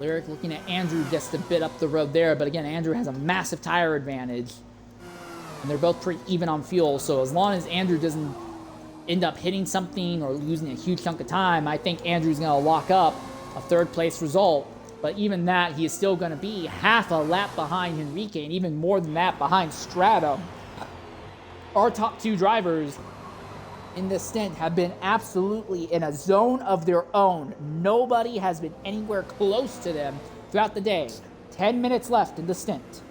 Lyric looking at Andrew just a bit up the road there, but again, Andrew has a massive tire advantage, and they're both pretty even on fuel, so as long as Andrew doesn't end up hitting something or losing a huge chunk of time, I think Andrew's going to lock up a 3rd place result. But even that, he is still going to be half a lap behind Henrique, and even more than that behind Stratum. Our top 2 drivers in this stint have been absolutely in a zone of their own. Nobody has been anywhere close to them throughout the day. 10 minutes left in the stint.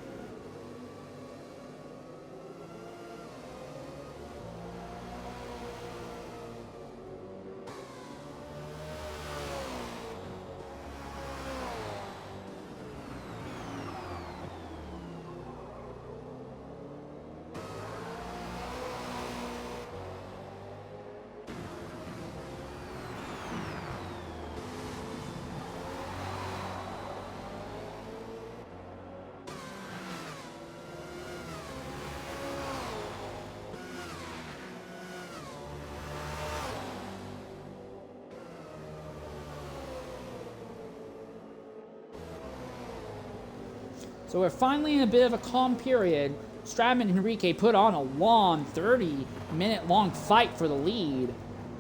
So we're finally in a bit of a calm period. Stratman and Henrique put on a long 30-minute long fight for the lead.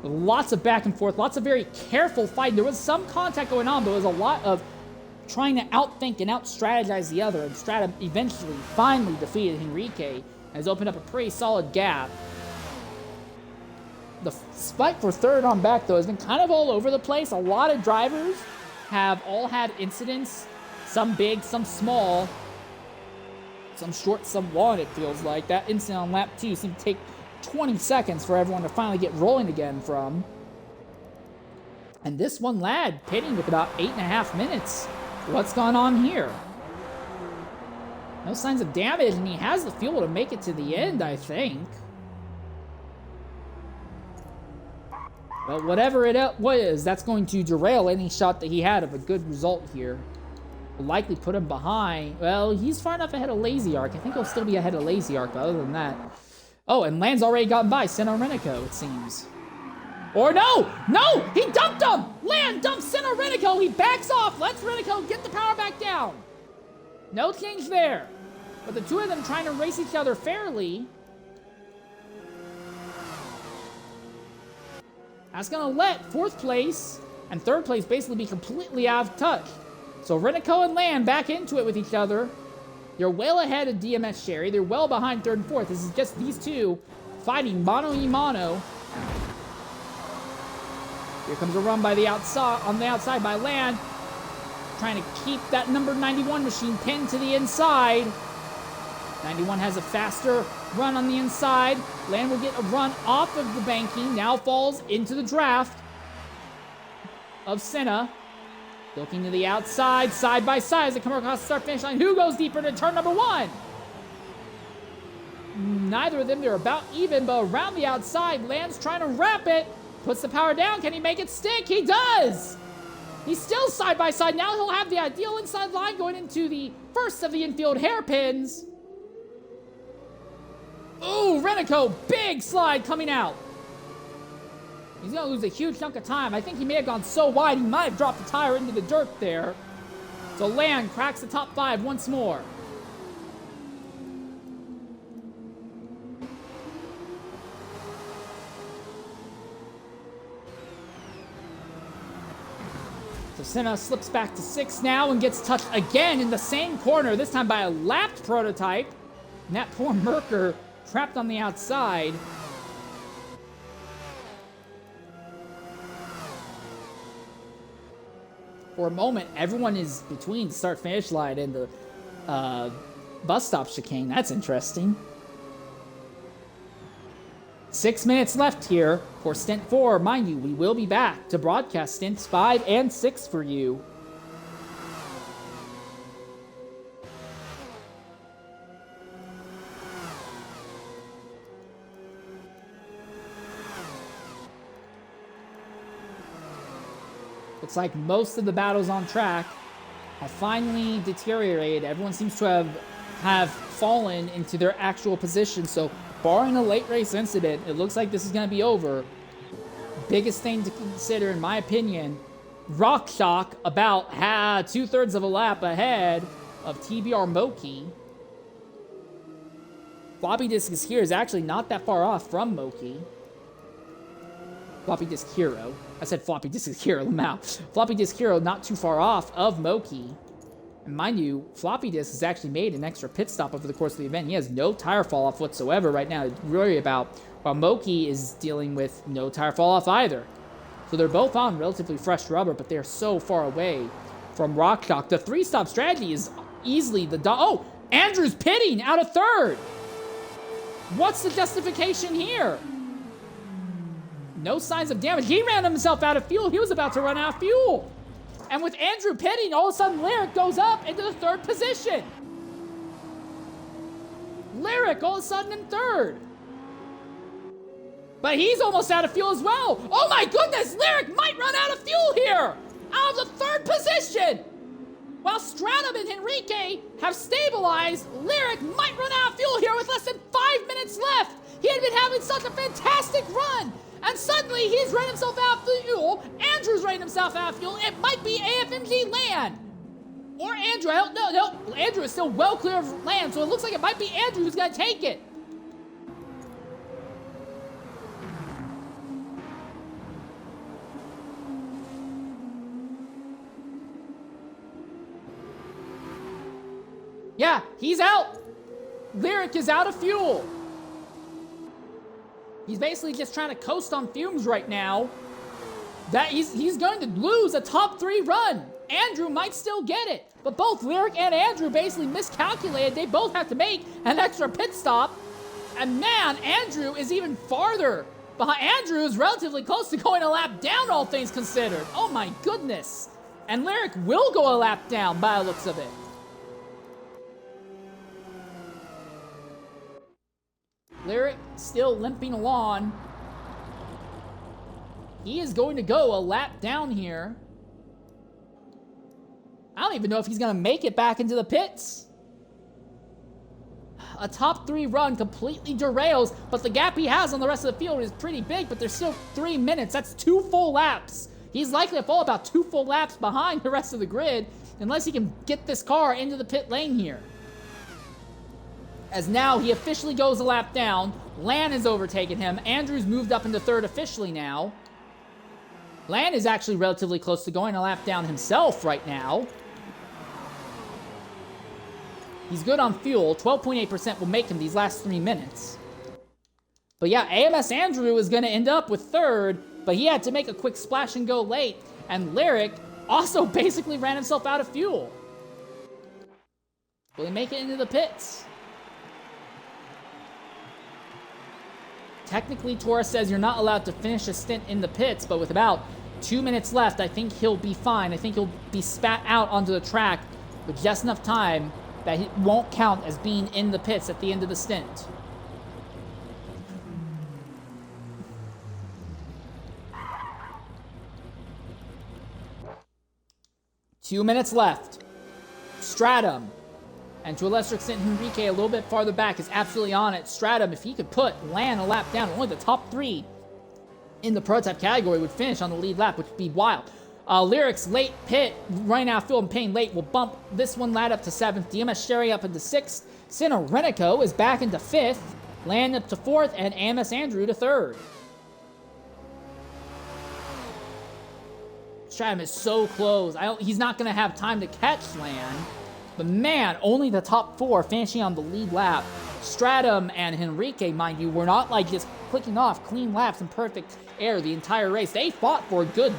Lots of back and forth, lots of very careful fighting. There was some contact going on, but there was a lot of trying to outthink and out-strategize the other, and Strata eventually, finally defeated Henrique and has opened up a pretty solid gap. The fight for third on back, though, has been kind of all over the place. A lot of drivers have all had incidents, some big, some small, some short, some long, it feels like. That incident on lap 2 seemed to take 20 seconds for everyone to finally get rolling again from. And this one lad pitting with about 8.5 minutes. What's going on here? No signs of damage, and he has the fuel to make it to the end, I think. But whatever it was, that's going to derail any shot that he had of a good result here. Will likely put him behind. Well, he's far enough ahead of Lazy Arc. I think he'll still be ahead of Lazy Arc, but other than that. Oh, and Land's already gotten by Senna Renico, it seems. Or no! No! He dumped him! Land dumps Senna Renico. He backs off. Lets Renico get the power back down. No change there. But the two of them trying to race each other fairly. That's going to let fourth place and third place basically be completely out of touch. So Renico and Land back into it with each other. They're well ahead of DMS Sherry. They're well behind third and fourth. This is just these two fighting mano-a-mano. Here comes a run by the outside, on the outside by Land. Trying to keep that number 91 machine pinned to the inside. 91 has a faster run on the inside. Land will get a run off of the banking. Now falls into the draft of Senna. Looking to the outside, side by side as they come across the start-finish line. Who goes deeper to turn number 1? Neither of them, they're about even, but around the outside, Land's trying to wrap it. Puts the power down. Can he make it stick? He does! He's still side by side. Now he'll have the ideal inside line going into the first of the infield hairpins. Ooh, Renico, big slide coming out. He's going to lose a huge chunk of time. I think he may have gone so wide, he might have dropped the tire into the dirt there. So Land cracks the top 5 once more. So Senna slips back to 6 now and gets touched again in the same corner, this time by a lapped prototype. And that poor Merker trapped on the outside. For a moment, everyone is between the start-finish line and the bus stop chicane. That's interesting. 6 minutes left here for Stint 4. Mind you, we will be back to broadcast Stints 5 and 6 for you. Looks like most of the battles on track have finally deteriorated. Everyone seems to have fallen into their actual position. So barring a late race incident, it looks like this is going to be over. Biggest thing to consider, in my opinion, Rock Shock about 2/3 of a lap ahead of TBR Moki. Floppy Disk is here is actually not that far off from Moki. Floppy Disk Hero. I said Floppy Disk is Hero, mouth. Floppy Disk Hero not too far off of Moki. And mind you, Floppy Disk has actually made an extra pit stop over the course of the event. He has no tire fall off whatsoever right now to worry about, while Moki is dealing with no tire fall off either. So they're both on relatively fresh rubber, but they're so far away from Rock Shock. The 3-stop strategy is easily the... Oh! Andrew's pitting out of third! What's the justification here? No signs of damage. He ran himself out of fuel. He was about to run out of fuel. And with Andrew pitting, all of a sudden Lyric goes up into the third position. Lyric all of a sudden in third. But he's almost out of fuel as well. Oh my goodness, Lyric might run out of fuel here. Out of the third position. While Stratum and Henrique have stabilized, Lyric might run out of fuel here with less than 5 minutes left. He had been having such a fantastic run. And suddenly, he's running himself out of fuel. Andrew's running himself out of fuel. It might be AFMG Land. Or Andrew. No. Andrew is still well clear of land, so it looks like it might be Andrew who's going to take it. Yeah, he's out. Lyric is out of fuel. He's basically just trying to coast on fumes right now. That he's going to lose a top 3 run. Andrew might still get it, but both Lyric and Andrew basically miscalculated. They both have to make an extra pit stop. And man, Andrew is even farther behind. Andrew is relatively close to going a lap down, all things considered. Oh my goodness. And Lyric will go a lap down by the looks of it. Lyric still limping along. He is going to go a lap down here. I don't even know if he's going to make it back into the pits. A top 3 run completely derails, but the gap he has on the rest of the field is pretty big, but there's still 3 minutes. That's 2 full laps. He's likely to fall about 2 full laps behind the rest of the grid unless he can get this car into the pit lane here. As now he officially goes a lap down. Lan has overtaken him. Andrew's moved up into 3rd officially now. Lan is actually relatively close to going a lap down himself right now. He's good on fuel. 12.8% will make him these last 3 minutes. But yeah, AMS Andrew is going to end up with 3rd, but he had to make a quick splash and go late. And Lyric also basically ran himself out of fuel. Will he make it into the pits? Technically, TORA says you're not allowed to finish a stint in the pits, but with about 2 minutes left, I think he'll be fine. I think he'll be spat out onto the track with just enough time that it won't count as being in the pits at the end of the stint. Two minutes left. Stratum, and to a lesser extent Henrique a little bit farther back, is absolutely on it. Stratum, if he could put Lan a lap down, only the top 3 in the prototype category would finish on the lead lap, which would be wild. Lyric's late pit, running out of fuel and paying late, will bump this one lad up to 7th. DMS Sherry up into 6th. Sinner Renico is back into 5th. Lan up to 4th, and AMS Andrew to 3rd. Stratum is so close. He's not going to have time to catch Lan. But man, only the top 4 finishing on the lead lap. Stratum and Henrique, mind you, were not like just clicking off clean laps in perfect air the entire race. They fought for a good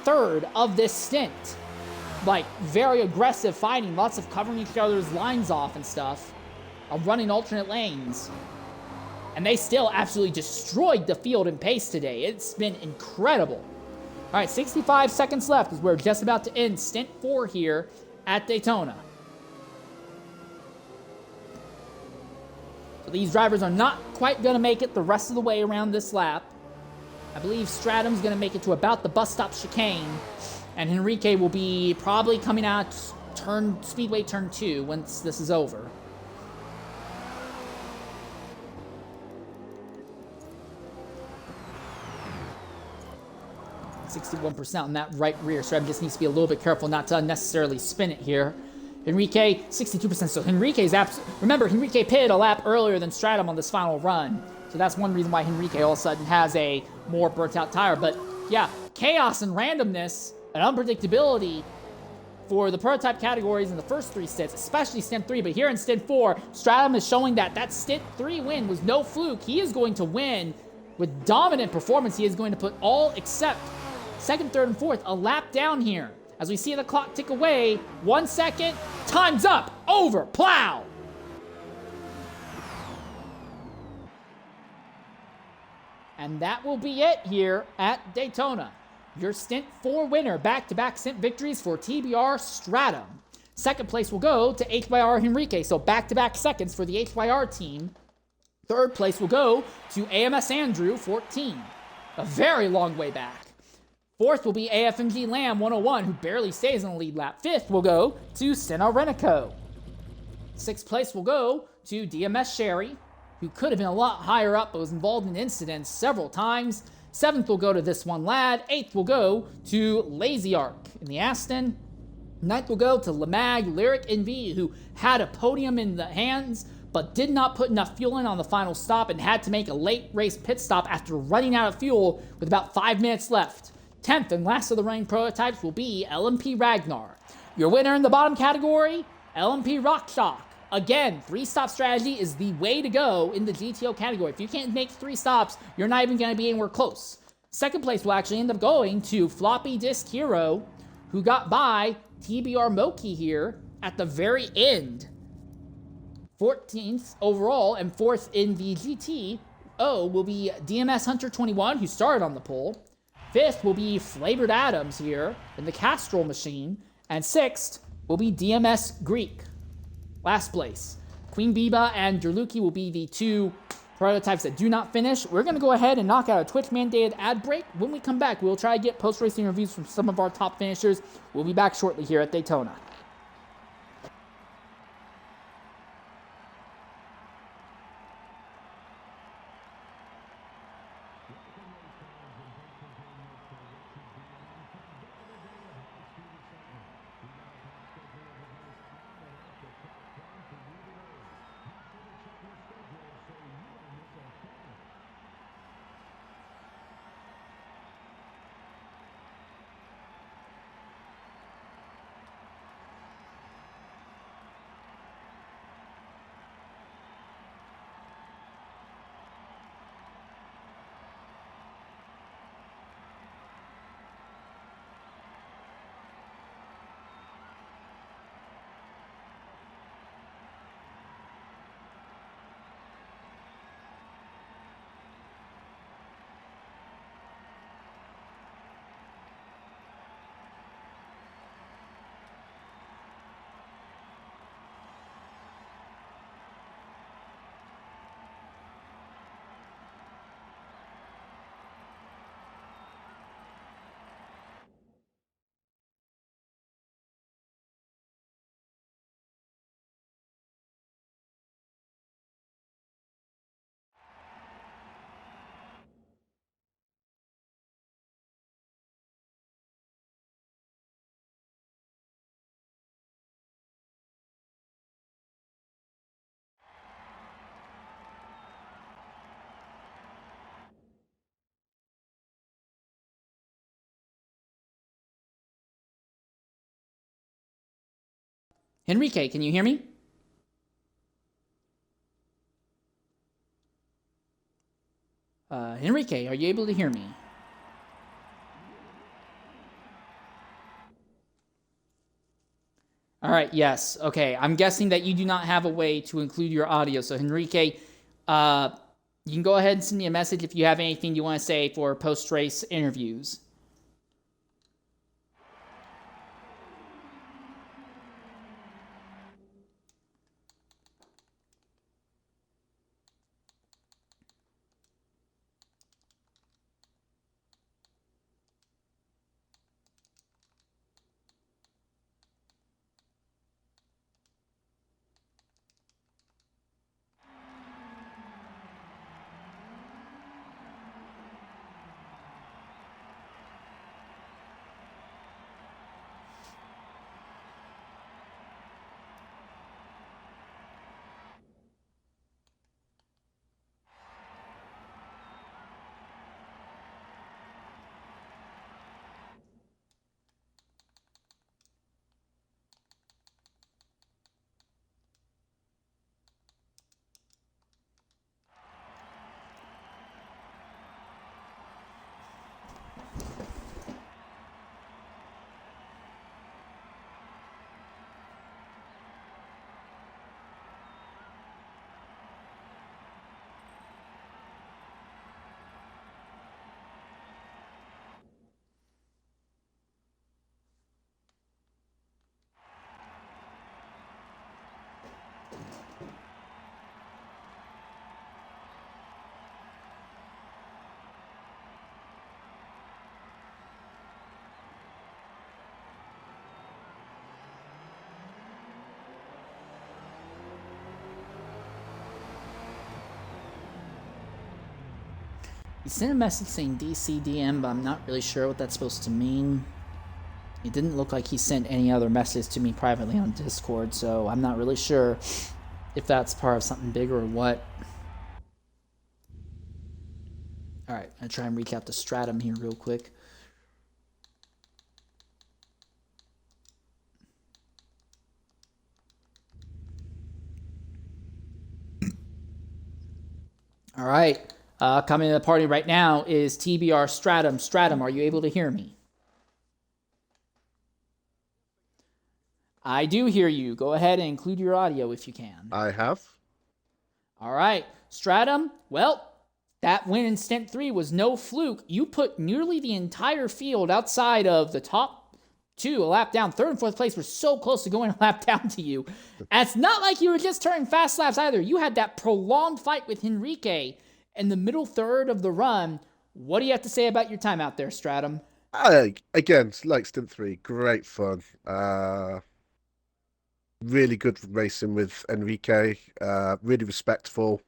3rd of this stint. Like, very aggressive fighting, lots of covering each other's lines off and stuff, running alternate lanes. And they still absolutely destroyed the field in pace today. It's been incredible. All right, 65 seconds left as we're just about to end stint 4 here at Daytona. So these drivers are not quite going to make it the rest of the way around this lap. I believe Stratum's going to make it to about the bus stop chicane, and Henrique will be probably coming out Speedway turn 2 once this is over. .61% on that right rear. Stratum just needs to be a little bit careful not to unnecessarily spin it here. Henrique, 62%. So Henrique's remember, Henrique pitted a lap earlier than Stratum on this final run. So that's one reason why Henrique all of a sudden has a more burnt out tire. But yeah, chaos and randomness and unpredictability for the prototype categories in the first 3 stints, especially stint 3. But here in stint 4, Stratum is showing that that stint 3 win was no fluke. He is going to win with dominant performance. He is going to put all except 2nd, 3rd, and 4th a lap down here. As we see the clock tick away, 1 second, time's up, over, plow. And that will be it here at Daytona. Your stint 4 winner, back-to-back stint victories for TBR Stratum. 2nd place will go to HYR Henrique, so back-to-back seconds for the HYR team. 3rd place will go to AMS Andrew, 14. A very long way back. 4th will be AFMG Lamb 101, who barely stays in the lead lap. 5th will go to Senna Renico. 6th place will go to DMS Sherry, who could have been a lot higher up but was involved in incidents several times. 7th will go to this one lad. 8th will go to Lazy Ark in the Aston. Ninth will go to Lamag Lyric NV, who had a podium in the hands, but did not put enough fuel in on the final stop and had to make a late race pit stop after running out of fuel with about 5 minutes left. 10th and last of the running prototypes will be LMP Ragnar. Your winner in the bottom category, LMP Rockshock. Again, 3-stop strategy is the way to go in the GTO category. If you can't make 3 stops, you're not even going to be anywhere close. Second place will actually end up going to Floppy Disk Hero, who got by TBR Moki here at the very end. 14th overall and 4th in the GTO will be DMS Hunter 21, who started on the pole. 5th will be Flavored Adams here in the Castrol machine. And 6th will be DMS Greek. Last place. Queen Biba and Derluki will be the 2 prototypes that do not finish. We're going to go ahead and knock out a Twitch-mandated ad break. When we come back, we'll try to get post-racing reviews from some of our top finishers. We'll be back shortly here at Daytona. Enrique, can you hear me? Enrique, are you able to hear me? All right, yes. Okay, I'm guessing that you do not have a way to include your audio. So, Enrique, you can go ahead and send me a message if you have anything you want to say for post-race interviews. He sent a message saying DCDM, but I'm not really sure what that's supposed to mean. It didn't look like he sent any other message to me privately on Discord, so I'm not really sure if that's part of something bigger or what. All right, I'm going to try and recap the stratum here real quick. All right, coming to the party right now is TBR Stratum. Stratum, are you able to hear me? I do hear you. Go ahead and include your audio if you can. I have. All right, Stratum, well, that win in Stint 3 was no fluke. You put nearly the entire field outside of the top two a lap down. Third and fourth place were so close to going a lap down to you. And it's not like you were just turning fast laps either. You had that prolonged fight with Henrique in the middle third of the run. What do you have to say about your time out there, Stratum? Again, like Stint 3, great fun. Really good racing with Enrique. Really respectful.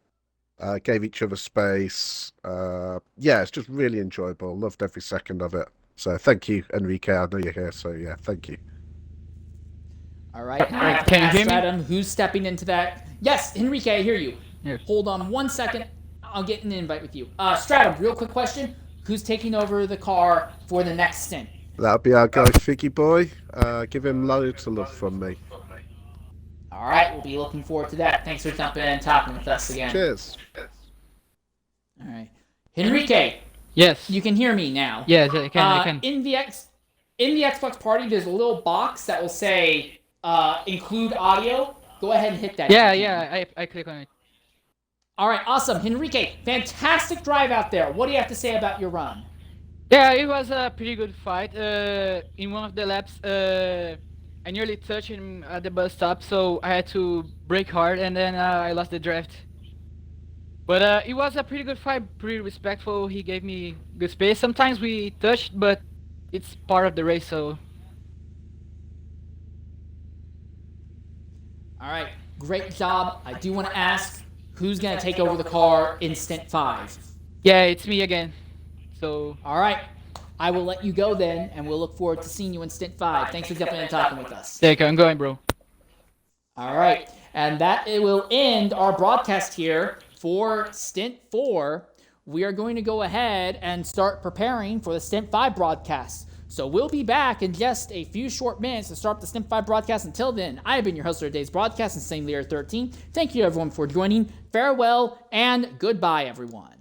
Gave each other space. Yeah, it's just really enjoyable. Loved every second of it. So thank you, Enrique. I know you're here, so yeah, thank you. All right, can you hear me? Who's stepping into that? Yes, Enrique, I hear you. Here. Hold on 1 second. I'll get an invite with you. Stratum, real quick question. Who's taking over the car for the next stint? That'll be our guy, Figgy Boy. Give him loads of love from me. All right, we'll be looking forward to that. Thanks for jumping in and talking with us again. Cheers. All right. Henrique, Yes. you can hear me now. Yes, I can. In the Xbox party, there's a little box that will say include audio. Go ahead and hit that. Yeah, I click on it. All right, awesome. Henrique, fantastic drive out there. What do you have to say about your run? Yeah, it was a pretty good fight. In one of the laps, I nearly touched him at the bus stop, so I had to brake hard, and then I lost the draft. But it was a pretty good fight, pretty respectful. He gave me good space. Sometimes we touched, but it's part of the race, so... All right, great job. I do want to ask, who's going to take over the car in Stint 5? Yeah, it's me again. So... All right, I will let you go then, and we'll look forward to seeing you in Stint 5. Thanks for jumping in and talking with us. Take care, I'm going, bro. All right, and that it will end our broadcast here for Stint 4. We are going to go ahead and start preparing for the Stint 5 broadcast. So we'll be back in just a few short minutes to start the Stint 5 broadcast. Until then, I have been your host for today's broadcast, Insane Leader 13. Thank you everyone for joining. Farewell and goodbye, everyone.